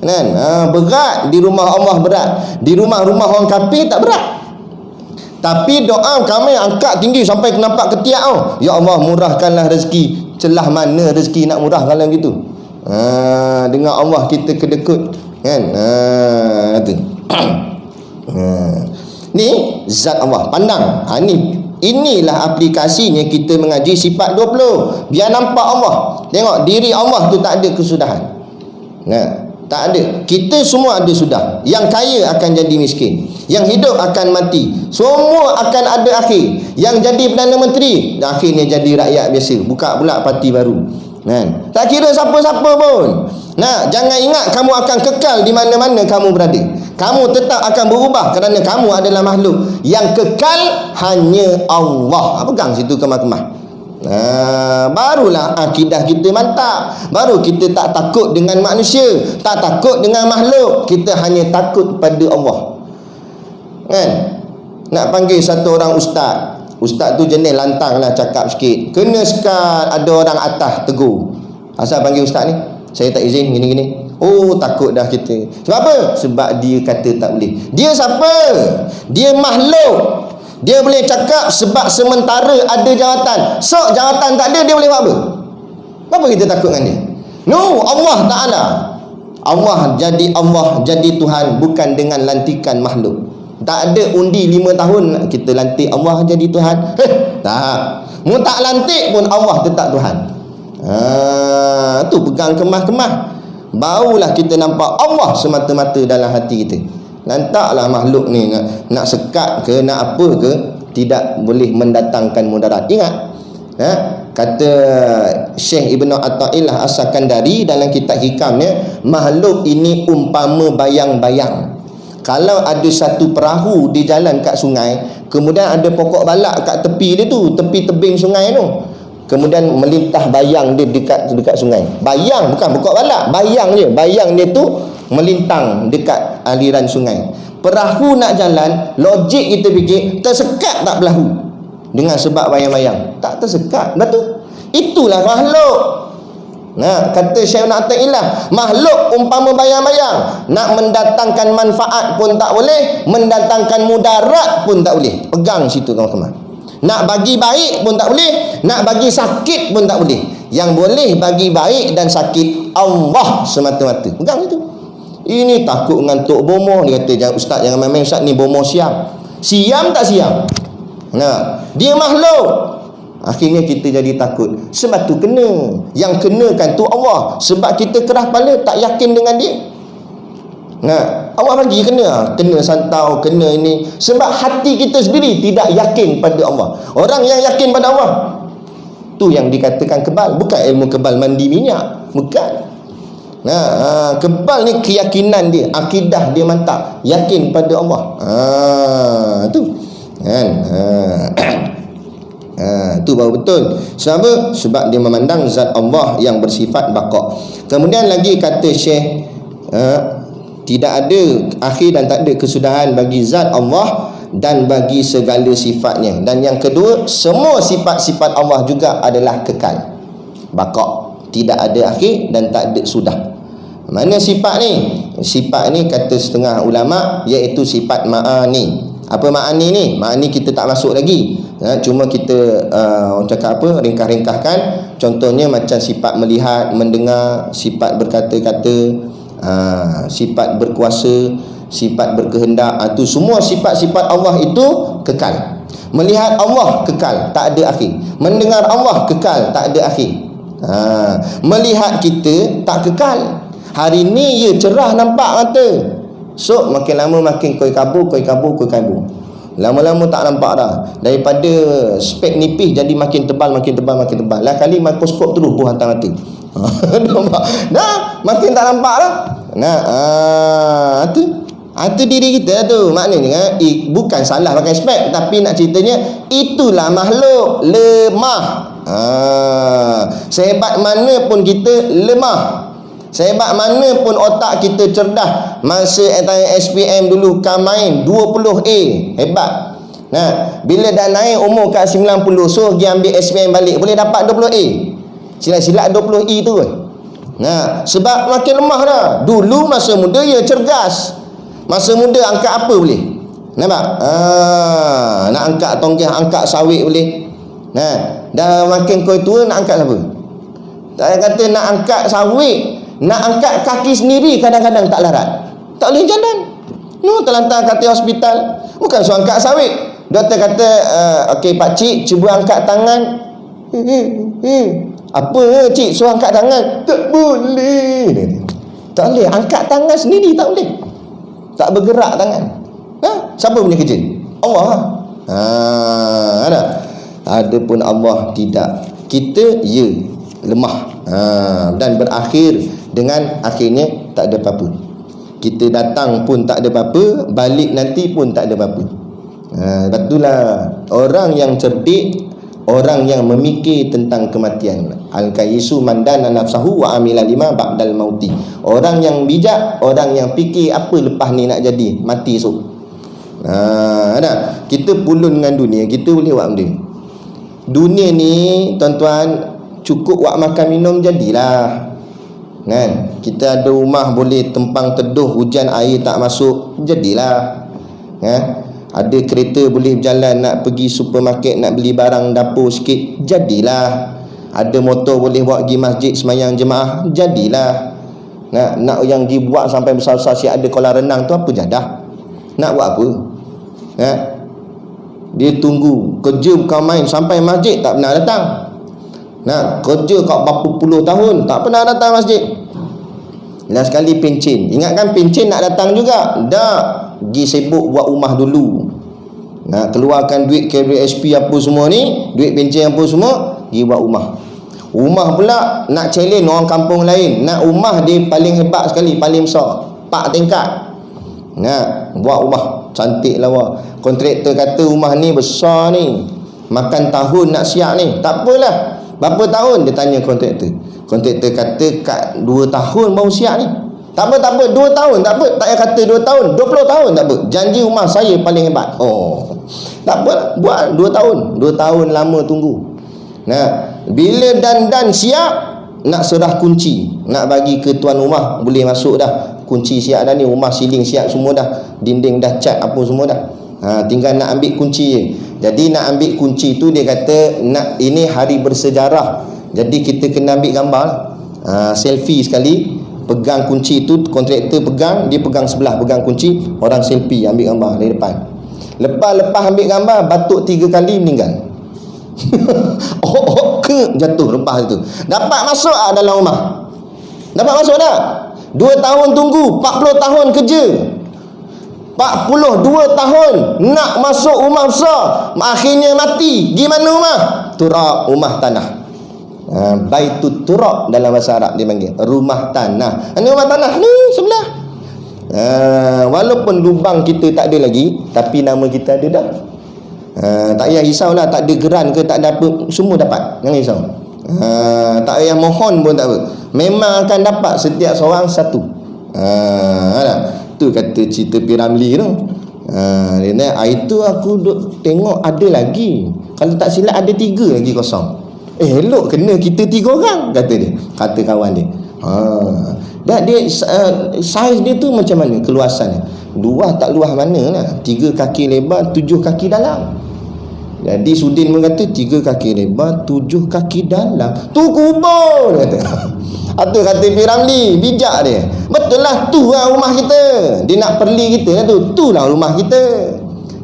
kan. Berat di rumah Allah, berat di rumah-rumah orang kafir tak berat. Tapi doa kami angkat tinggi sampai nampak ketiak. Ya Allah, murahkanlah rezeki. Celah mana rezeki nak murahkan dalam gitu. Dengan Allah kita kedekut kan. Tu ni zat Allah, pandang. Inilah aplikasinya kita mengaji sifat 20. Biar nampak Allah. Tengok diri Allah tu tak ada kesudahan. Tak ada. Kita semua ada sudah. Yang kaya akan jadi miskin, yang hidup akan mati, semua akan ada akhir. Yang jadi Perdana Menteri akhirnya jadi rakyat biasa, buka pula parti baru kan. Tak kira siapa-siapa pun. Jangan ingat kamu akan kekal di mana-mana kamu berada. Kamu tetap akan berubah kerana kamu adalah makhluk. Yang kekal hanya Allah. Pegang situ kemah-kemah. Barulah akidah kita mantap. Baru kita tak takut dengan manusia, tak takut dengan makhluk. Kita hanya takut pada Allah kan. Nak panggil satu orang ustaz, ustaz tu jenis lantang lah cakap sikit, kena sekat ada orang atas tegur, asal panggil ustaz ni, saya tak izin gini-gini. Takut dah kita. Sebab apa? Sebab dia kata tak boleh. Dia siapa? Dia makhluk. Dia boleh cakap sebab sementara ada jawatan. Sok jawatan tak ada, dia boleh buat apa? Apa kita takut dengan dia? No, Allah Ta'ala. Allah jadi Tuhan bukan dengan lantikan makhluk. Tak ada undi 5 tahun kita lantik Allah jadi Tuhan. Tak. Mu tak lantik pun Allah tetap Tuhan. Tu pegang kemah-kemah. Barulah kita nampak Allah semata-mata dalam hati kita. Lantaklah makhluk ni nak sekat ke, nak apa ke, tidak boleh mendatangkan mudarat. Ingat, kata Syekh Ibn Atta'illah As-Sakandari dalam kitab hikamnya, makhluk ini umpama bayang-bayang. Kalau ada satu perahu di jalan kat sungai, kemudian ada pokok balak kat tepi dia tu, tepi tebing sungai tu, kemudian melintah bayang dia dekat sungai. Bayang, bukan pokok balak, bayang je. Bayang dia tu melintang dekat aliran sungai. Perahu nak jalan, logik kita fikir, tersekat tak perahu dengan sebab bayang-bayang? Tak tersekat. Betul? Itulah makhluk. Kata Syekh Na'ata'illah, makhluk umpama bayang-bayang. Nak mendatangkan manfaat pun tak boleh, mendatangkan mudarat pun tak boleh. Pegang situ kawan-kawan. Nak bagi baik pun tak boleh, nak bagi sakit pun tak boleh. Yang boleh bagi baik dan sakit Allah semata-mata. Pegang itu. Ini takut dengan Tok Bomoh. Dia kata, ustaz jangan main-main, ustaz ni Bomoh siam. Siam tak siam? Dia makhluk. Akhirnya kita jadi takut. Sebab tu kena. Yang kenakan tu Allah. Sebab kita keras kepala, tak yakin dengan dia. Allah bagi kena santau, kena ini. Sebab hati kita sendiri tidak yakin pada Allah. Orang yang yakin pada Allah, tu yang dikatakan kebal. Bukan ilmu kebal mandi minyak, bukan. Kebal ni keyakinan dia, akidah dia mantap, yakin pada Allah. Tu kan. Tu baru betul. Sebab dia memandang zat Allah yang bersifat baqa. Kemudian lagi kata Syekh, tidak ada akhir dan tak ada kesudahan bagi zat Allah dan bagi segala sifatnya. Dan yang kedua, semua sifat-sifat Allah juga adalah kekal, baqa, tidak ada akhir dan tak ada sudah. Mana sifat ni? Sifat ni kata setengah ulama iaitu sifat ma'ani. Apa ma'ani ni? Ma'ani kita tak masuk lagi. Cuma kita orang cakap apa, ringkas-ringkaskan. Contohnya macam sifat melihat, mendengar, sifat berkata-kata, Sifat berkuasa, sifat berkehendak, itu semua sifat-sifat Allah itu kekal. Melihat Allah kekal, tak ada akhir. Mendengar Allah kekal, tak ada akhir. Melihat kita tak kekal. Hari ni ya cerah nampak mata, so makin lama makin koi kabur. Lama-lama tak nampak dah. Daripada spek nipis jadi makin tebal. Lah kali mikroskop terus pun hantar mata. Nampak? Dah makin tak nampak dah. Itu diri kita tu. Maknanya bukan salah pakai spek, tapi nak ceritanya itulah makhluk lemah. Sehebat mana pun kita lemah, sehebat mana pun otak kita cerdas. Masa SPM dulu kan main 20A, hebat. Bila dah naik umur kat 90, so pergi ambil SPM balik, boleh dapat 20A. Silat-silat 20E tu. Sebab makin lemah dah. Dulu masa muda ya cergas. Masa muda angkat apa boleh? Nampak? Nak angkat tonggeng, angkat sawit boleh. Dah makin kau tua nak angkat apa? Tak kata nak angkat sawit, nak angkat kaki sendiri kadang-kadang tak larat. Tak boleh jalan. Terlantar kat hospital. Bukan suruh angkat sawit. Doktor kata, okey pakcik, cuba angkat tangan. Apa cik suruh angkat tangan? Tak boleh. Tak boleh. Angkat tangan sendiri tak boleh. Tak bergerak tangan. Siapa punya kerja? Allah. Adapun Allah tidak. Kita ya lemah. Dan berakhir dengan akhirnya tak ada apa-apa. Kita datang pun tak ada apa-apa, balik nanti pun tak ada apa-apa. Itulah orang yang cerdik, orang yang memikir tentang kematian. Al-kaisu mandana nafsahu wa amila lima ba'dal mauti. Orang yang bijak, orang yang fikir apa lepas ni nak jadi, mati esok. Kita pulun dengan dunia, kita boleh buat benda. Dunia ni tuan-tuan, cukup buat makan minum jadilah. Kita ada rumah boleh tempang teduh, hujan air tak masuk, jadilah. Ada kereta boleh berjalan, nak pergi supermarket, nak beli barang dapur sikit, jadilah. Ada motor boleh bawa pergi masjid semayang jemaah, jadilah. Nak yang dibuat sampai besar-besar si ada kolam renang tu apa jadah? Nak buat apa? Dia tunggu kerja bukan main, sampai masjid tak pernah datang. Kerja kat berapa puluh tahun tak pernah datang masjid. Last sekali pencen, ingatkan pencen nak datang juga, dah pergi sibuk buat rumah dulu. Keluarkan duit KBSP apa semua ni, duit pencen apa semua, pergi buat rumah. Rumah pula nak challenge orang kampung lain. Nak rumah dia paling hebat sekali, paling besar, 4 tingkat. Buat rumah cantik lawa. Kontraktor kata rumah ni besar ni, makan tahun nak siap ni. Tak apalah, berapa tahun dia tanya kontraktor. Kontraktor kata kat 2 tahun baru siap ni. Tak apa 2 tahun tak apa. Tak payah kata 2 tahun, 20 tahun tak apa. Janji rumah saya paling hebat. Tak apa, buat 2 tahun. 2 tahun lama tunggu. Bila dan siap, nak serah kunci, nak bagi ke tuan rumah, boleh masuk dah. Kunci siap dah ni, rumah siling siap semua dah, dinding dah cat apa semua dah. Tinggal nak ambil kunci je. Jadi nak ambil kunci tu dia kata ini hari bersejarah. Jadi kita kena ambil gambar lah. Selfie sekali, pegang kunci tu, kontraktor pegang, dia pegang sebelah, pegang kunci, orang selfie ambil gambar dari depan. Lepas ambil gambar, batuk 3 kali, meninggal. Jatuh lepas itu. Dapat masuk dalam rumah. Dapat masuk dah. 2 tahun tunggu, 40 tahun kerja. 42 tahun nak masuk rumah besar, akhirnya mati. Gimana rumah? Turab, rumah tanah. Baitut turab dalam bahasa Arab dia panggil, rumah tanah. Ini rumah tanah ni sebelah. Walaupun lubang kita tak ada lagi, tapi nama kita ada dah. Tak payah risaulah, tak ada geran ke, tak ada apa, semua dapat. Jangan risau. Tak payah mohon pun tak apa, memang akan dapat setiap seorang satu. Tu kata cerita Piramli tu. Itu aku duk tengok ada lagi, kalau tak silap ada 3 lagi kosong. Elok kena kita 3 orang, kata dia, kata kawan dia. Dan dia saiz dia tu macam mana keluasannya? Luas tak luas mana lah, 3 kaki lebar, 7 kaki dalam. Jadi Sudin pun kata 3 kaki lebar, 7 kaki dalam. Tu kubur dia kata. Itu kata Piramli, bijak dia. Betul lah, tu lah rumah kita. Dia nak perli kita lah tu. Tu lah rumah kita.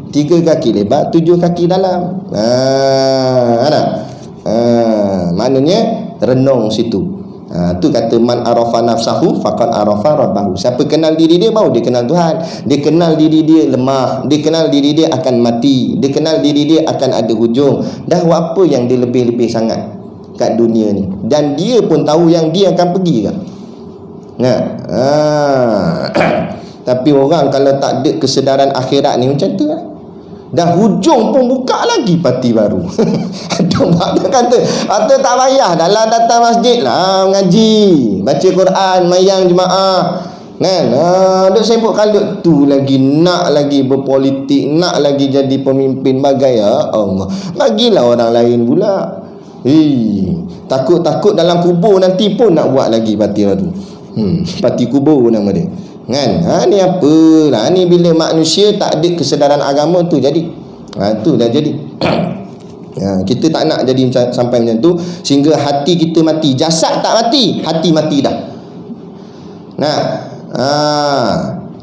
3 kaki lebar, 7 kaki dalam. Ada. Maknanya renung situ. Tu kata man arafa nafsahu faqad arafa rabbahu. Siapa kenal diri dia baru dia kenal Tuhan. Dia kenal diri dia lemah, dia kenal diri dia akan mati, dia kenal diri dia akan ada hujung. Dah apa yang dia lebih-lebih sangat kat dunia ni. Dan dia pun tahu yang dia akan pergi kan. Nah. Tapi orang kalau tak ada kesedaran akhirat ni macam tu lah. Dah hujung pun buka lagi parti baru. Ada kata tak payah dalam datang masjid lah mengaji, baca Quran, mayang jemaah kan. Duk sibuk kalut tu lagi, nak lagi berpolitik, nak lagi jadi pemimpin bagai ya Allah. Bagilah orang lain pula. Takut-takut dalam kubur nanti pun nak buat lagi parti baru. Parti kubur nama dia. Kan? Ni apalah ni, bila manusia tak ada kesedaran agama tu jadi. Tu dah jadi. Kita tak nak jadi sampai macam tu sehingga hati kita mati. Jasad tak mati, hati mati dah.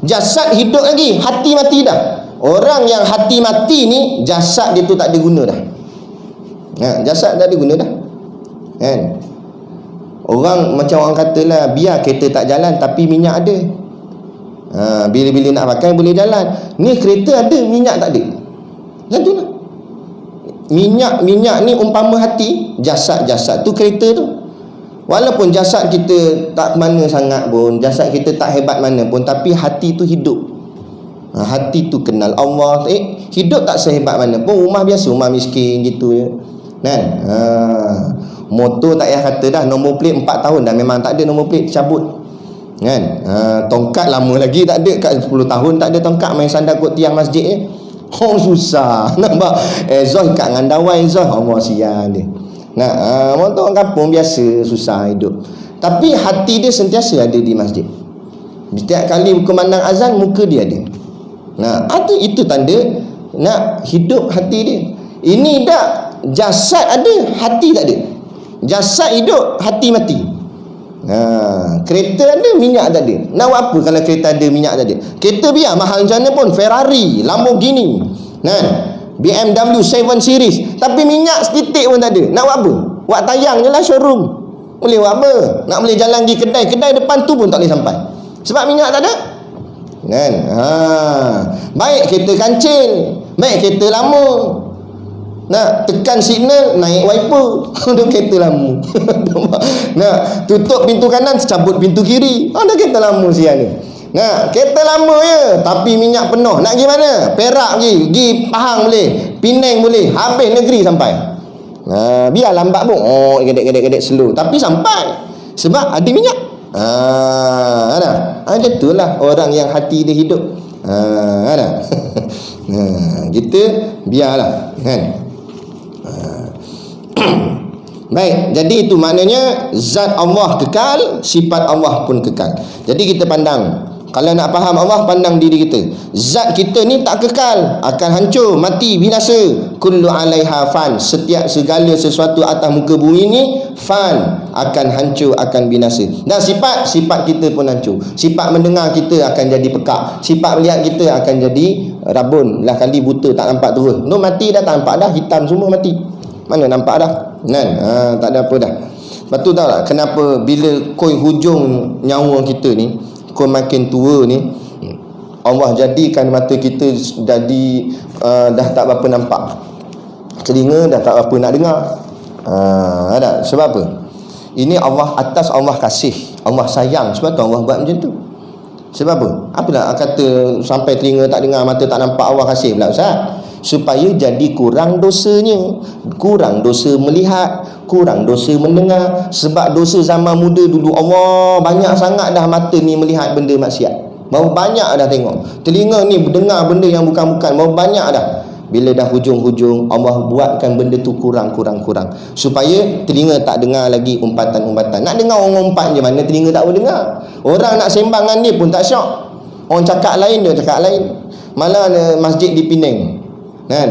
Jasad hidup lagi, hati mati dah. Orang yang hati mati ni, jasad dia tu tak ada guna dah. Jasad tak ada guna dah. Kan? Orang macam orang katalah, biar kereta tak jalan tapi minyak ada. Bila-bila nak pakai boleh jalan. Ni kereta ada, minyak tak ada. Macam tu lah. Minyak ni umpama hati. Jasad tu kereta tu. Walaupun jasad kita tak mana sangat pun, jasad kita tak hebat mana pun, tapi hati tu hidup. Hati tu kenal Allah. Hidup tak sehebat mana pun, rumah biasa, rumah miskin gitu je kan. Motor tak payah kata dah, nombor plate 4 tahun dah memang tak ada nombor plate, cabut kan. Tongkat lama lagi tak ada, kat 10 tahun tak ada tongkat, main sandar kot tiang masjid susah nampak. Zoi kat dengan dawai Zoi, Allah sial dia. Motor orang kampung biasa, susah hidup. Tapi hati dia sentiasa ada di masjid. Setiap kali berkumandang azan, muka dia ada. Itu tanda nak hidup hati dia. Ini dah jasad ada, hati tak ada. Jasad hidup, hati mati. Kereta ada, minyak tak ada. Nak buat apa kalau kereta ada, minyak tak ada? Kereta biar mahal macam mana pun, Ferrari, Lamborghini, BMW 7 Series, tapi minyak setitik pun tak ada. Nak buat apa? Buat tayang je lah showroom. Boleh buat apa? Nak boleh jalan pergi kedai depan tu pun tak boleh sampai, sebab minyak tak ada kan. Baik kereta kancil, baik kereta lama, nak tekan signal, naik wiper. Dah kereta lama. Nak tutup pintu kanan, cabut pintu kiri. Dah kereta lama siang ni. Kereta lama je, tapi minyak penuh. Nak pergi mana? Perak pergi Pahang boleh, Penang boleh, habis negeri sampai. Biar lambat pun, gedek slow, tapi sampai sebab ada minyak. Macam itulah orang yang hati dia hidup. Kita biarlah kan. Baik, jadi itu maknanya zat Allah kekal, sifat Allah pun kekal. Jadi kita pandang, kalau nak faham Allah, pandang diri kita. Zat kita ni tak kekal, akan hancur, mati, binasa. Kullu alaiha fan, setiap segala sesuatu atas muka bumi ni fan, akan hancur, akan binasa. Dan sifat kita pun hancur. Sifat mendengar kita akan jadi pekak, sifat melihat kita akan jadi rabun, lah kali buta, tak nampak terus. Mati dah, tak nampak dah, hitam semua mati. Mana nampak dah kan. Tak ada apa dah. Lepas tu tahu tak kenapa bila koi hujung nyawa kita ni, koi makin tua ni, Allah jadikan mata kita jadi dah tak berapa nampak, telinga dah tak berapa nak dengar. Ada sebab apa? Ini Allah, atas Allah kasih, Allah sayang, sebab tu Allah buat macam tu. Sebab apa? Apalah kata sampai telinga tak dengar, mata tak nampak, Allah kasih pula Ustaz? Supaya jadi kurang dosanya, kurang dosa melihat, kurang dosa mendengar. Sebab dosa zaman muda dulu, Allah banyak sangat dah mata ni melihat benda maksiat, baru banyak dah tengok. Telinga ni dengar benda yang bukan-bukan, baru banyak dah. Bila dah hujung-hujung, Allah buatkan benda tu kurang. Supaya telinga tak dengar lagi umpatan-umpatan. Nak dengar orang umpat je, mana telinga tak boleh dengar. Orang nak sembang dengan dia pun tak syok. Orang cakap lain, dia cakap lain. Malah masjid di Penang, Kan?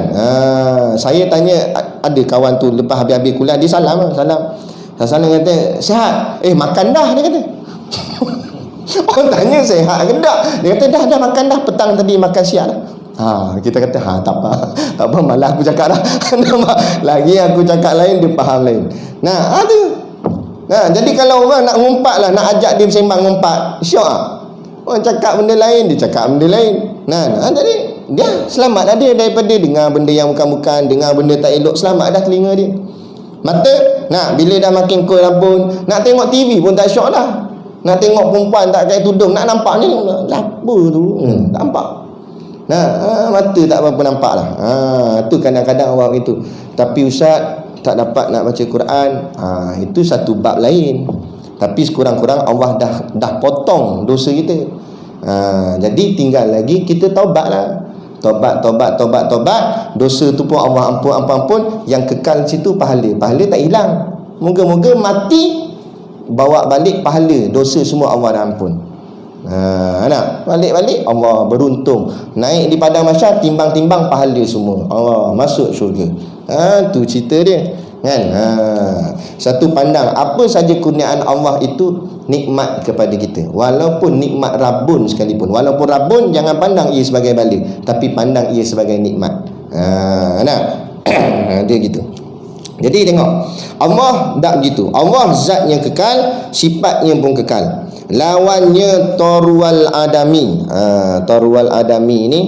Saya tanya, ada kawan tu lepas habis-habis kuliah dia salam. Saya kata, sihat? Makan dah, dia kata. Orang tanya sihat ke tak? Dia kata dah makan dah, petang tadi makan siap dah. Kita kata tak apa, malah aku cakap dah. Lagi aku cakap lain, dia faham lain. Tu. Jadi kalau orang nak ngumpat lah, nak ajak dia sembang ngumpat, syok lah. Orang cakap benda lain, dia cakap benda lain. Jadi dia selamat dah dia daripada dengar benda yang bukan-bukan, dengar benda tak elok. Selamat dah telinga dia. Mata, bila dah makin cool pun, nak tengok TV pun tak syok dah. Nak tengok perempuan tak pakai tudung, nak nampak ni apa tu, tak nampak. Mata tak apa-apa nampak lah. Tu kadang-kadang orang itu. Tapi ustaz tak dapat nak baca Quran, itu satu bab lain. Tapi sekurang-kurang Allah dah potong dosa kita. Jadi tinggal lagi kita taubat lah. Tobat. Dosa tu pun Allah ampun. Yang kekal situ pahala tak hilang. Moga-moga mati bawa balik pahala, dosa semua Allah dah ampun. Balik Allah beruntung. Naik di padang mahsyar, timbang-timbang pahala semua. Allah masuk syurga. Tu cerita dia. Kan? Satu pandang, apa saja kurniaan Allah itu nikmat kepada kita. Walaupun nikmat Rabbun sekalipun. Walaupun Rabbun, jangan pandang ia sebagai bala, tapi pandang ia sebagai nikmat. Dia gitu. Jadi tengok, Allah tak begitu. Allah zat yang kekal, sifatnya pun kekal. Lawannya Torwal Adami. Torwal Adami ni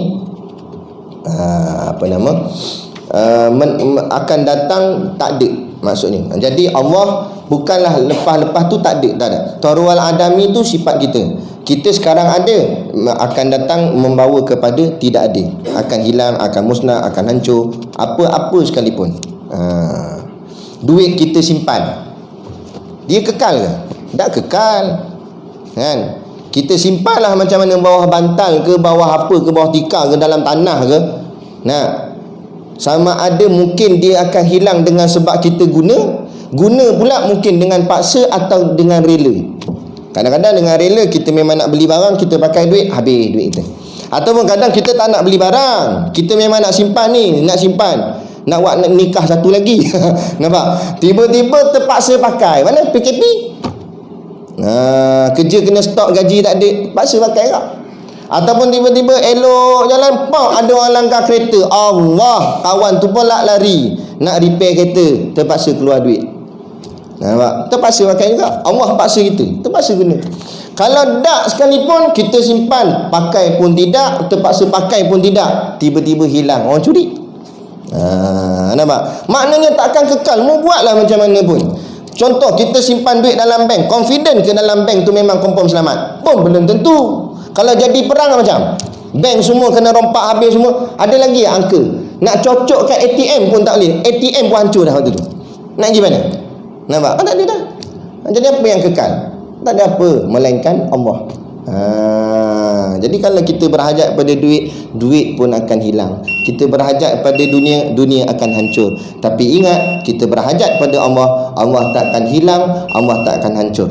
akan datang tak ada maksudnya. Jadi Allah bukanlah lepas-lepas tu tak ada. Torwal Adami tu sifat kita. Kita sekarang ada, akan datang membawa kepada tidak ada, akan hilang, akan musnah, akan hancur, apa-apa sekalipun. Duit kita simpan, dia kekal ke? Tak kekal. Kan? Kita simpanlah macam mana, bawah bantal ke, bawah apa ke, bawah tikar ke, dalam tanah ke. Sama ada mungkin dia akan hilang dengan sebab kita guna pula mungkin dengan paksa atau dengan rela. Kadang-kadang dengan rela kita memang nak beli barang, kita pakai duit, habis duit kita. Ataupun kadang kita tak nak beli barang, kita memang nak simpan, nak buat nikah satu lagi. Nampak? Tiba-tiba terpaksa pakai. Mana PKP? Kerja kena stok, gaji tak ada, paksa pakai tak? Ataupun tiba-tiba elok jalan, ada orang langgar kereta, Allah, kawan tu pun lari nak repair kereta, terpaksa keluar duit. Nampak? Terpaksa pakai juga. Allah paksa kita, terpaksa guna. Kalau tak sekalipun kita simpan, pakai pun tidak, terpaksa pakai pun tidak, tiba-tiba hilang, orang curi. Nampak? Maknanya takkan kekal. Mau buatlah macam mana pun. Contoh, kita simpan duit dalam bank, confident ke dalam bank tu memang confirm selamat? Pun belum tentu. Kalau jadi perang macam bank semua kena rompak habis semua, ada lagi angka nak cocokkan ATM pun tak boleh. ATM pun hancur dah waktu tu. Nak pergi mana? Nampak? Tak ada dah. Jadi apa yang kekal? Tak ada apa melainkan Allah. Jadi kalau kita berhajat pada duit pun akan hilang. Kita berhajat pada dunia akan hancur. Tapi ingat, kita berhajat pada Allah, Allah tak akan hilang, Allah tak akan hancur.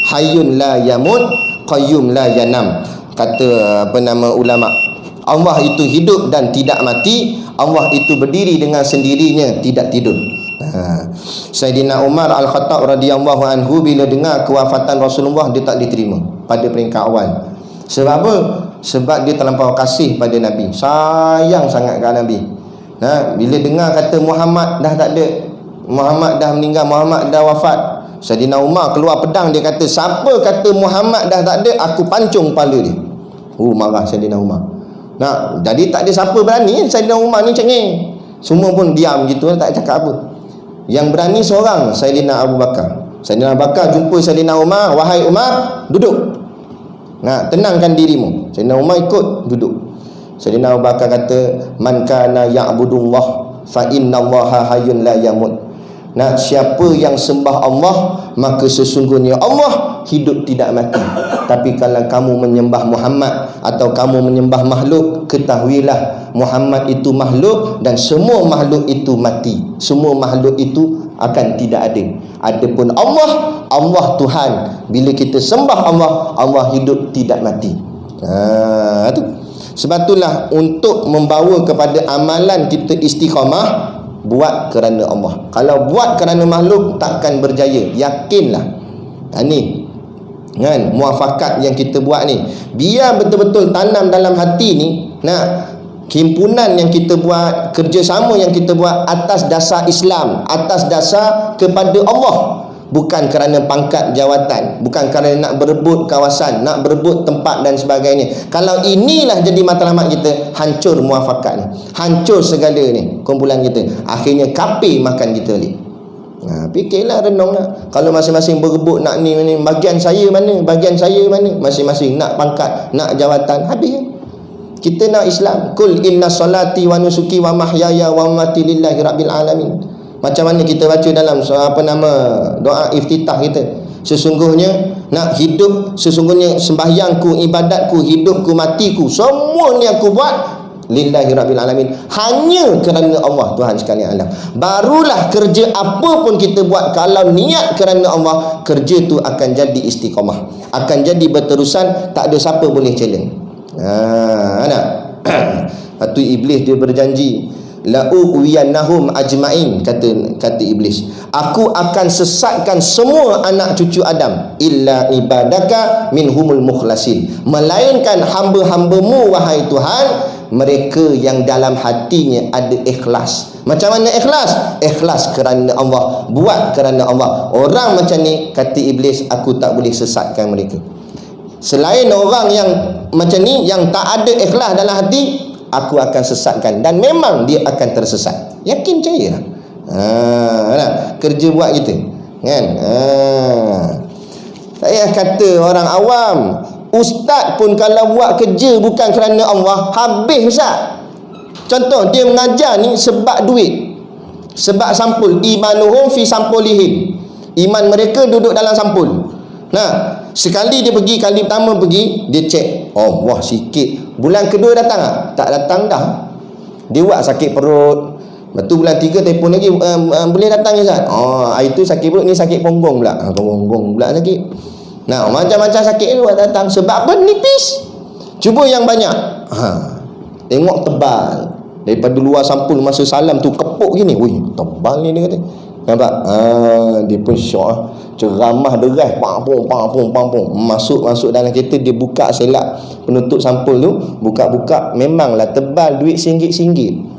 Hayyun la yamut, qayyum la yanam. Kata ulama, Allah itu hidup dan tidak mati. Allah itu berdiri dengan sendirinya, tidak tidur. Sayyidina Umar Al-Khattab radhiyallahu anhu bila dengar kewafatan Rasulullah, dia tak diterima pada peringkat awal. Sebab apa? Sebab dia terlampau kasih pada Nabi, sayang sangat kat Nabi. Bila dengar kata Muhammad dah tak ada, Muhammad dah meninggal, Muhammad dah wafat, Sayyidina Umar keluar pedang, dia kata, siapa kata Muhammad dah tak ada, aku pancung kepala dia. Marah Sayyidina Umar. Jadi tak ada siapa berani. Sayyidina Umar ni cengeng, semua pun diam gitu, tak cakap apa. Yang berani seorang, Sayyidina Abu Bakar. Sayyidina Abu Bakar jumpa Sayyidina Umar, wahai Umar, duduk. Tenangkan dirimu. Sayyidina Umar ikut duduk. Sayyidina Abu Bakar kata, man kana ya'budullah fa innallaha hayyun la yamut. Siapa yang sembah Allah, maka sesungguhnya Allah hidup tidak mati. Tapi kalau kamu menyembah Muhammad atau kamu menyembah makhluk, ketahuilah Muhammad itu makhluk dan semua makhluk itu mati. Semua makhluk itu akan tidak ada. Adapun Allah, Allah Tuhan. Bila kita sembah Allah, Allah hidup tidak mati. Itu. Sebab itulah untuk membawa kepada amalan kita istiqamah, buat kerana Allah. Kalau buat kerana makhluk takkan berjaya. Yakinlah. Ni kan muafakat yang kita buat ni, biar betul-betul tanam dalam hati ni, himpunan yang kita buat, kerjasama yang kita buat atas dasar Islam, atas dasar kepada Allah, bukan kerana pangkat jawatan, bukan kerana nak berebut kawasan, nak berebut tempat dan sebagainya. Kalau inilah jadi matlamat kita, hancur muafakat ni, hancur segala ni kumpulan kita, akhirnya kafir makan kita balik. Fikirlah, renunglah. Kalau masing-masing berebut nak ni, bagian saya mana, bagian saya mana, masing-masing nak pangkat, nak jawatan, habis. Kita nak Islam. Kul inna salati wa nusuki wa mahyaya wa mamati lillahi rabbil alamin. Macam mana kita baca dalam doa iftitah kita, sesungguhnya nak hidup, sesungguhnya sembahyangku, ibadatku, hidupku, matiku, semua ni aku buat lillahi rabbil alamin, hanya kerana Allah, Tuhan sekalian alam. Barulah kerja apa pun kita buat, kalau niat kerana Allah, kerja tu akan jadi istiqamah, akan jadi berterusan, tak ada siapa boleh challenge. Lepas tu iblis dia berjanji, la uwiyannahum ajmain, kata iblis, aku akan sesatkan semua anak cucu Adam, illa ibadaka minhumul mukhlasin, melainkan hamba-hambamu wahai Tuhan, mereka yang dalam hatinya ada ikhlas. Macam mana ikhlas? Ikhlas kerana Allah, buat kerana Allah. Orang macam ni, kata iblis, aku tak boleh sesatkan mereka. Selain orang yang macam ni, yang tak ada ikhlas dalam hati, aku akan sesatkan, dan memang dia akan tersesat. Yakin percaya lah. Kerja buat kita kan. Saya kata orang awam, ustaz pun kalau buat kerja bukan kerana Allah, habis ustaz. Contoh, dia mengajar ni sebab duit, sebab sampul. Imanuhum fi sampulihim, iman mereka duduk dalam sampul. Sekali dia pergi, kali pertama pergi, dia cek, oh wah sikit. Bulan kedua datang tak datang dah. Dia buat sakit perut. Lepas tu bulan 3 telefon lagi, boleh datang ke Ustaz? Hari tu sakit perut, ni sakit punggung pula. Punggung pula sakit. Macam-macam sakit tu datang. Sebab apa? Nipis. Cuba yang banyak. Tengok tebal. Daripada luar sampul masa salam tu kepuk gini. Wih, tebal ni dia kata. Nampak? Dia pun syok. Ceramah deras, pang-pung. Masuk dalam kereta, dia buka selak penutup sampul tu, buka-buka, memanglah tebal, duit RM1.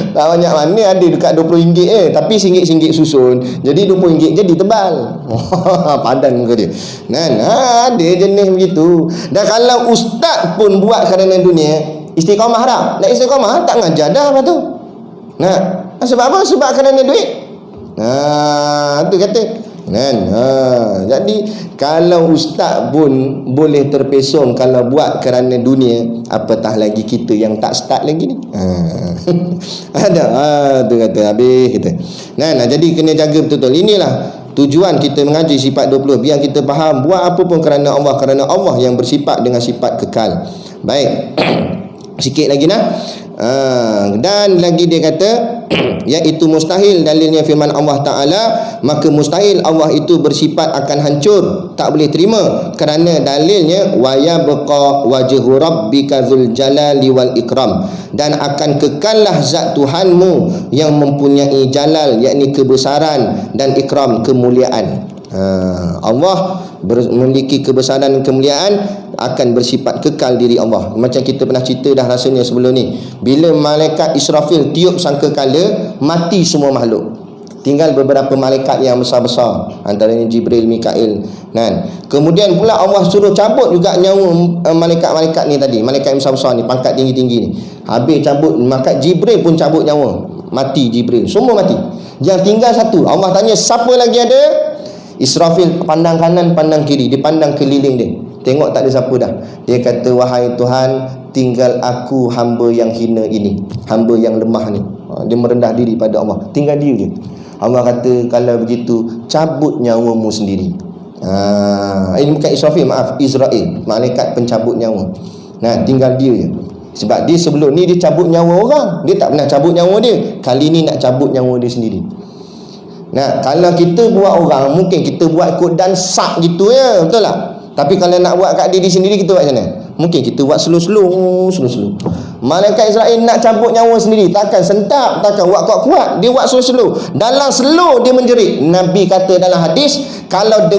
Tak banyak mana ada dekat RM20 tapi RM1 susun, jadi RM20 jadi tebal. Padan muka dia kan. Ada jenis begitu. Dan kalau ustaz pun buat kerana dunia, istiqamah dah. Nak istiqamah tak ngajar dah apa tu. Sebab apa? Sebab kerana duit. Tu kata kan. Jadi kalau ustaz pun boleh terpesong kalau buat kerana dunia, apatah lagi kita yang tak start lagi ni. Ada tu kata habis kita. Jadi kena jaga betul-betul. Inilah tujuan kita mengaji sifat 20, biar kita faham buat apa pun kerana Allah, kerana Allah yang bersifat dengan sifat kekal. Baik. Sikit lagi dan lagi dia kata iaitu mustahil, dalilnya firman Allah Ta'ala, maka mustahil Allah itu bersifat akan hancur, tak boleh terima, kerana dalilnya wa yabqa wajhu rabbika dzul jalali wal ikram, dan akan kekallah zat Tuhanmu yang mempunyai jalal, yakni kebesaran, dan ikram, kemuliaan. Allah memiliki kebesaran dan kemuliaan, akan bersifat kekal diri Allah. Macam kita pernah cerita dah rasanya sebelum ni, bila malaikat Israfil tiup sangkakala, mati semua makhluk, tinggal beberapa malaikat yang besar-besar, antaranya Jibril, Mikail kan. Kemudian pula Allah suruh cabut juga nyawa malaikat-malaikat ni tadi, malaikat yang besar-besar ni, pangkat tinggi-tinggi ni. Habis cabut, maka Jibril pun cabut nyawa, mati Jibril, semua mati. Yang tinggal satu, Allah tanya siapa lagi ada? Israfil pandang kanan, pandang kiri, dia pandang keliling dia, tengok tak ada siapa dah. Dia kata, wahai Tuhan, tinggal aku hamba yang hina ini, hamba yang lemah ni. Dia merendah diri pada Allah, tinggal dia je. Allah kata, kalau begitu cabut nyawamu sendiri. Ini bukan Israfil, maaf, Israel, malaikat pencabut nyawa. Tinggal dia je. Sebab dia sebelum ni dia cabut nyawa orang, dia tak pernah cabut nyawa dia. Kali ni nak cabut nyawa dia sendiri. Kalau kita buat orang, mungkin kita buat ikut dan sak gitu ya, betul tak? Tapi kalau nak buat kat diri sendiri, kita buat macam mana? Mungkin kita buat slow-slow. Malaikat Israel nak cabut nyawa sendiri, takkan sentap, takkan buat kuat-kuat, dia buat slow-slow. Dalam slow dia menjerit. Nabi kata dalam hadis, kalau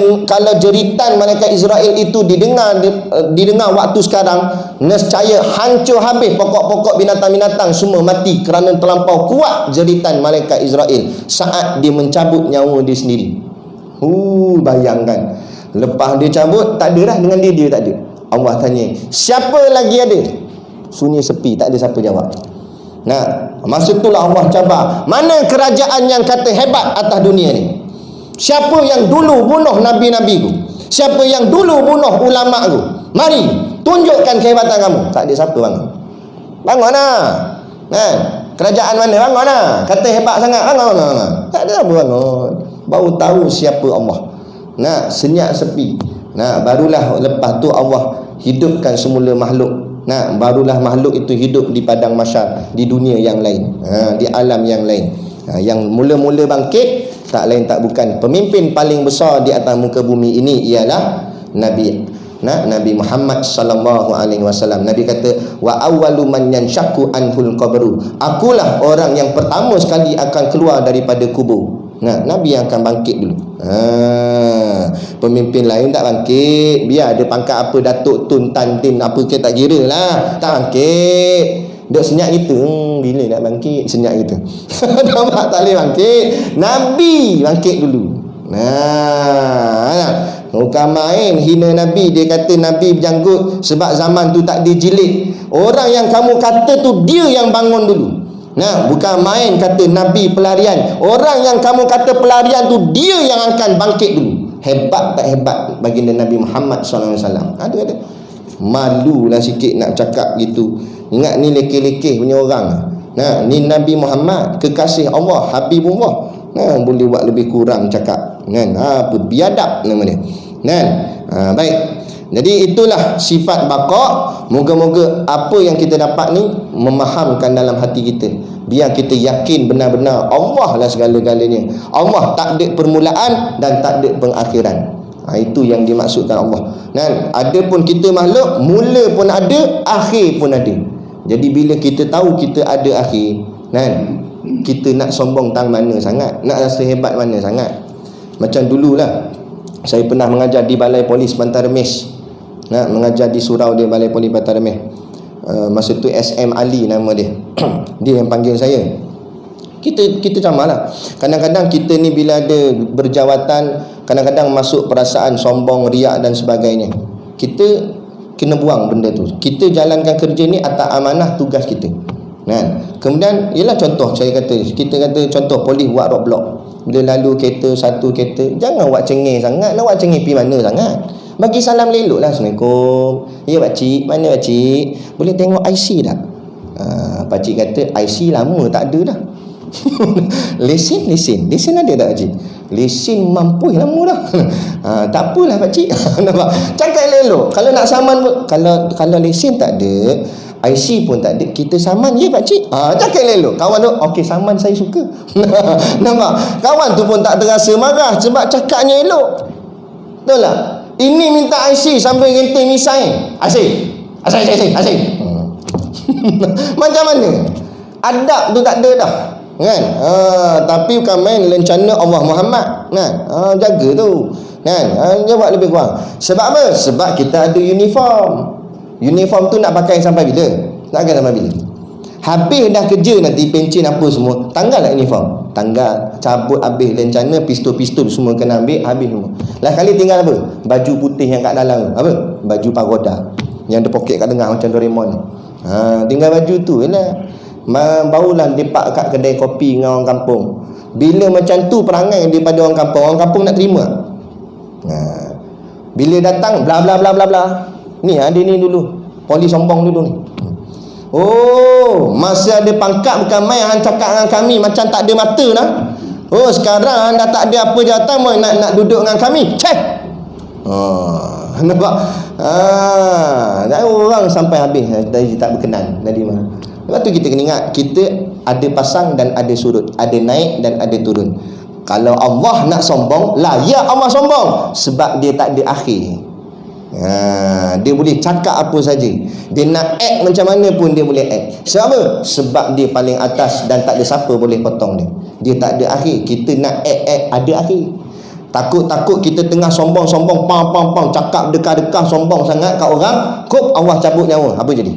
jeritan malaikat Israel itu didengar waktu sekarang, nescaya hancur habis pokok-pokok, binatang-binatang semua mati, kerana terlampau kuat jeritan malaikat Israel saat dia mencabut nyawa dia sendiri. Bayangkan, lepas dia cabut, tak ada dah, dengan dia tak ada. Allah tanya, siapa lagi ada? Sunyi sepi, tak ada siapa jawab. Nah, masa itulah Allah cabar, mana kerajaan yang kata hebat atas dunia ni? Siapa yang dulu bunuh nabi-nabi ku? Siapa yang dulu bunuh ulama ku? Mari, tunjukkan kehebatan kamu. Tak ada siapa bangun. Bangun lah. Nah, kerajaan mana? Bangun lah. Kata hebat sangat, bangun. Tak ada siapa bangun. Baru tahu siapa Allah. Nah, senyap sepi. Nah, barulah lepas tu Allah hidupkan semula makhluk. Nah, barulah makhluk itu hidup di padang mahsyar, di dunia yang lain, di alam yang lain. Yang mula-mula bangkit tak lain tak bukan pemimpin paling besar di atas muka bumi ini ialah Nabi Muhammad sallallahu alaihi wasallam. Nabi kata, wa awwalu man yanshaqqu anhul qabru. Akulah orang yang pertama sekali akan keluar daripada kubur. Nah, Nabi yang akan bangkit dulu. Pemimpin lain tak bangkit, biar ada pangkat apa, Datuk Tun Tan Tin apa ke, tak kira lah, tak bangkit. Duk senyap kita, bila nak bangkit, senyap kita. Tak boleh bangkit. Nabi bangkit dulu. Bukan main hina Nabi. Dia kata Nabi berjanggut sebab zaman tu tak dijilid. Orang yang kamu kata tu, dia yang bangun dulu. Nah, bukan main kata Nabi pelarian. Orang yang kamu kata pelarian tu, dia yang akan bangkit dulu. Hebat tak hebat baginda Nabi Muhammad SAW? Ada. Malulah sikit nak cakap gitu. Ingat ni lekeh-lekeh punya orang. Nah, ni Nabi Muhammad, kekasih Allah, Habibullah. Nah, boleh buat lebih kurang cakap kan? Apa biadab nama dia. Kan? Baik. Jadi itulah sifat baqa. Moga-moga apa yang kita dapat ni memahamkan dalam hati kita. Biar kita yakin benar-benar Allah lah segala-galanya. Allah tak ada permulaan dan tak ada pengakhiran. Itu yang dimaksudkan Allah. Kan? Adapun kita makhluk, mula pun ada, akhir pun ada. Jadi bila kita tahu kita ada akhir, kan? Kita nak sombong tang mana sangat, nak rasa hebat mana sangat. Macam dululah saya pernah mengajar di Balai Polis Pantai Remis. Mengajar di surau dia, Balai Polis Pantai Remis. Masa tu SM Ali nama dia. Dia yang panggil saya. Kita samalah. Kadang-kadang kita ni bila ada berjawatan, kadang-kadang masuk perasaan sombong, riak dan sebagainya. Kita kena buang benda tu. Kita jalankan kerja ni atas amanah tugas kita. Kemudian ialah contoh kita kata contoh polis buat roadblock. Bila lalu kereta, satu kereta, jangan buat cengeng sangat. Nak buat cengeng pergi mana sangat? Bagi salam elok lah. Assalamualaikum. Ya pakcik, mana pakcik? Boleh tengok IC tak? Pakcik kata IC lama tak ada dah. Lesen ada tak pakcik? Lesen mampu lama dah. Tak apalah pakcik. Nampak? Cakap elok. Kalau nak saman, kalau lesen tak ada, IC pun tak ada, kita saman, ya pakcik. Cakap elok. Kawan tu, okey saman saya suka. Nampak? Kawan tu pun tak terasa marah sebab cakapnya elok. Betul tak? Ini minta IC sambil genting misai. Asyik. Macam mana? Adab tu tak ada dah. Kan? Tapi bukan main lencana Allah Muhammad. Kan? Jaga tu. Kan? Jawab lebih kurang. Sebab apa? Sebab kita ada uniform. Uniform tu nak pakai sampai bila? Nak pakai sampai bila? Habis dah kerja nanti, pencen apa semua, tanggal lah uniform. Tanggal, cabut habis lencana, pistol-pistol semua kena ambil, habis semua. Lah kali tinggal apa? Baju putih yang kat dalam. Apa? Baju pagoda. Yang ada poket kat tengah macam Doraemon. Tinggal baju tu je lah. Barulah lepak kat kedai kopi dengan orang kampung. Bila macam tu perangai daripada orang kampung nak terima. Bila datang bla bla bla bla bla. Ni ada ni dulu. Polis sombong dulu ni. Masih ada pangkat bukan main hang cakap dengan kami macam tak ada mata dah. Sekarang dah tak ada apa jawatan nak duduk dengan kami. Cek. Nampak? Orang sampai habis dari tak berkenan dari mana. Lepas tu kita kena ingat, kita ada pasang dan ada surut, ada naik dan ada turun. Kalau Allah nak sombong, lah ya Allah sombong sebab dia tak ada akhir. Dia boleh cakap apa saja. Dia nak act macam mana pun dia boleh act. Sebab apa? Sebab dia paling atas dan tak ada siapa boleh potong dia. Dia tak ada akhir. Kita nak act ada akhir. Takut-takut kita tengah sombong-sombong, pang, cakap dekah-dekah sombong sangat kat orang, kop Allah cabut nyawa. Apa jadi?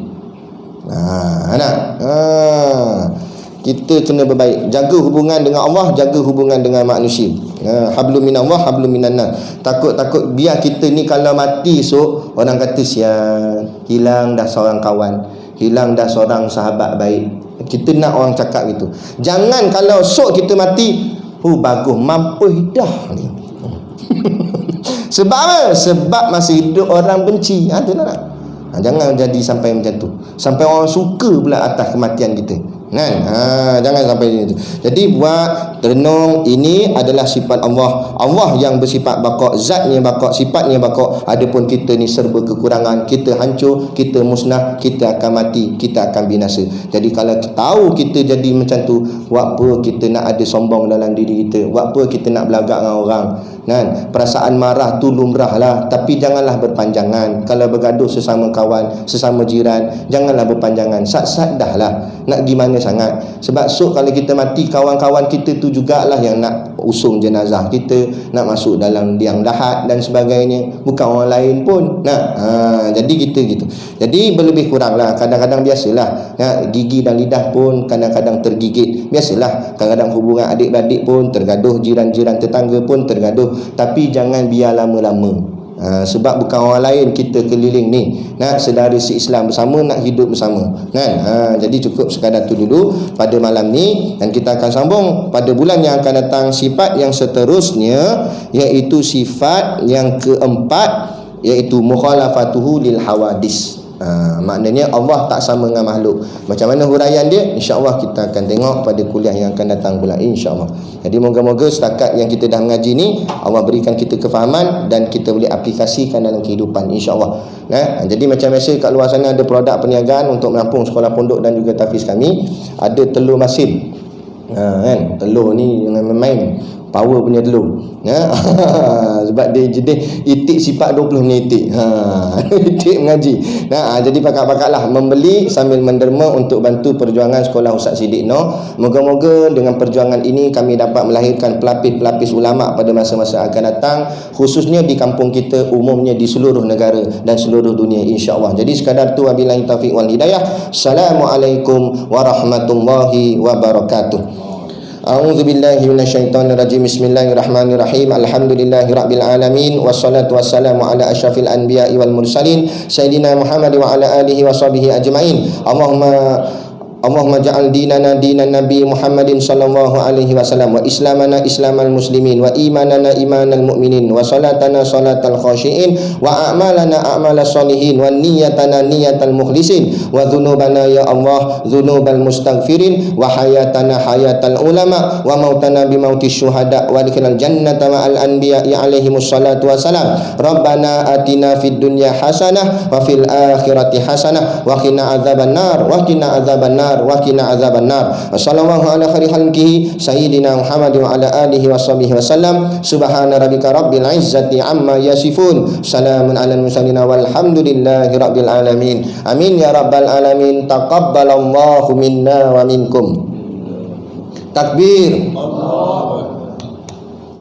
Kita kena berbaik, jaga hubungan dengan Allah, jaga hubungan dengan manusia. Hablum minallah, hablum minannas. Takut-takut biar kita ni kalau mati esok, orang kata sial, hilang dah seorang kawan, hilang dah seorang sahabat baik. Kita nak orang cakap gitu. Jangan kalau esok kita mati, bagus, mampu dah ni. Sebab apa? Sebab masih hidup orang benci. Itulah. Jangan jadi sampai macam tu. Sampai orang suka pula atas kematian kita. Kan? Jangan sampai itu. Jadi buat renung, ini adalah sifat Allah. Allah yang bersifat baqa', zatnya baqa', sifatnya baqa'. Adapun kita ni serba kekurangan, kita hancur, kita musnah, kita akan mati, kita akan binasa. Jadi kalau tahu kita jadi macam tu, buat apa kita nak ada sombong dalam diri kita? Buat apa kita nak belagak dengan orang? Kan? Perasaan marah tu lumrah lah, tapi janganlah berpanjangan. Kalau bergaduh sesama kawan, sesama jiran, janganlah berpanjangan. Sat-sat dah lah. Nak gimana sangat? Sebab sok kalau kita mati, kawan-kawan kita tu jugalah yang nak usung jenazah kita, nak masuk dalam liang lahat dan sebagainya, bukan orang lain pun. Jadi kita gitu. Jadi berlebih kurang lah. Kadang-kadang biasalah, gigi dan lidah pun kadang-kadang tergigit. Biasalah. Kadang-kadang hubungan adik-beradik pun tergaduh, jiran-jiran tetangga pun tergaduh. Tapi jangan biar lama-lama. Sebab bukan orang lain, kita keliling ni nak sedara se-Islam bersama, nak hidup bersama kan. Jadi cukup sekadar tu dulu pada malam ni, dan kita akan sambung pada bulan yang akan datang sifat yang seterusnya, iaitu sifat yang keempat, iaitu mukhalafatuhu lil hawadis. Maknanya Allah tak sama dengan makhluk. Macam mana huraian dia, insya-Allah kita akan tengok pada kuliah yang akan datang pula, insya-Allah. Jadi moga-moga setakat yang kita dah mengaji ni, Allah berikan kita kefahaman dan kita boleh aplikasikan dalam kehidupan, insya-Allah. Jadi macam biasa kat luar sana ada produk perniagaan untuk menampung sekolah pondok dan juga tahfiz kami. Ada telur masin. Kan? Telur ni jangan main-main. Power punya telur. Sebab dia jenis itik sifat 20 punya itik. Itik mengaji. Jadi pakat-pakatlah membeli sambil menderma untuk bantu perjuangan sekolah Ustaz Siddiq Noh. Moga-moga dengan perjuangan ini kami dapat melahirkan pelapis-pelapis ulama pada masa-masa akan datang, khususnya di kampung kita, umumnya di seluruh negara dan seluruh dunia, insya-Allah. Jadi sekadar tu, wabillahi taufiq wal hidayah. Assalamualaikum warahmatullahi wabarakatuh. A'udzu billahi minasyaitonir rajim. Bismillahirrahmanirrahim. Alhamdulillahirabbil alamin, wassalatu wassalamu ala asyrafil anbiya'i wal mursalin sayyidina Muhammad wa ala alihi washabihi ajmain. Allahumma ja'al dinana dinan Nabi Muhammadin sallallahu alaihi wasallam, wa islamana islamal muslimin, wa imanana imanal mu'minin, wa salatana salatal khashiin, wa a'malana a'malas solihin, wa niyatana niyatal mukhlisin, wa dhunubana ya Allah dhunubal mustaghfirin, wa hayatana hayatal ulama, wa mautana bimautis syuhada, wa adkhilal jannata ma'al anbiya'i alaihimus salatu wassalam. Rabbana atina fid dunya hasanah wa fil akhirati hasanah wa qina adzabannar wa qina adzabannar wa qina adzabannar. Wassallallahu ala khairi khalqihi sayyidina Muhammad wa ala alihi washabihi wasallam. Subhana rabbika rabbil izzati amma yasifun, salamun alal mursalin walhamdulillahi rabbil alamin. Amin ya rabbal alamin. Taqabbalallahu minna wa minkum. Takbir. Allah.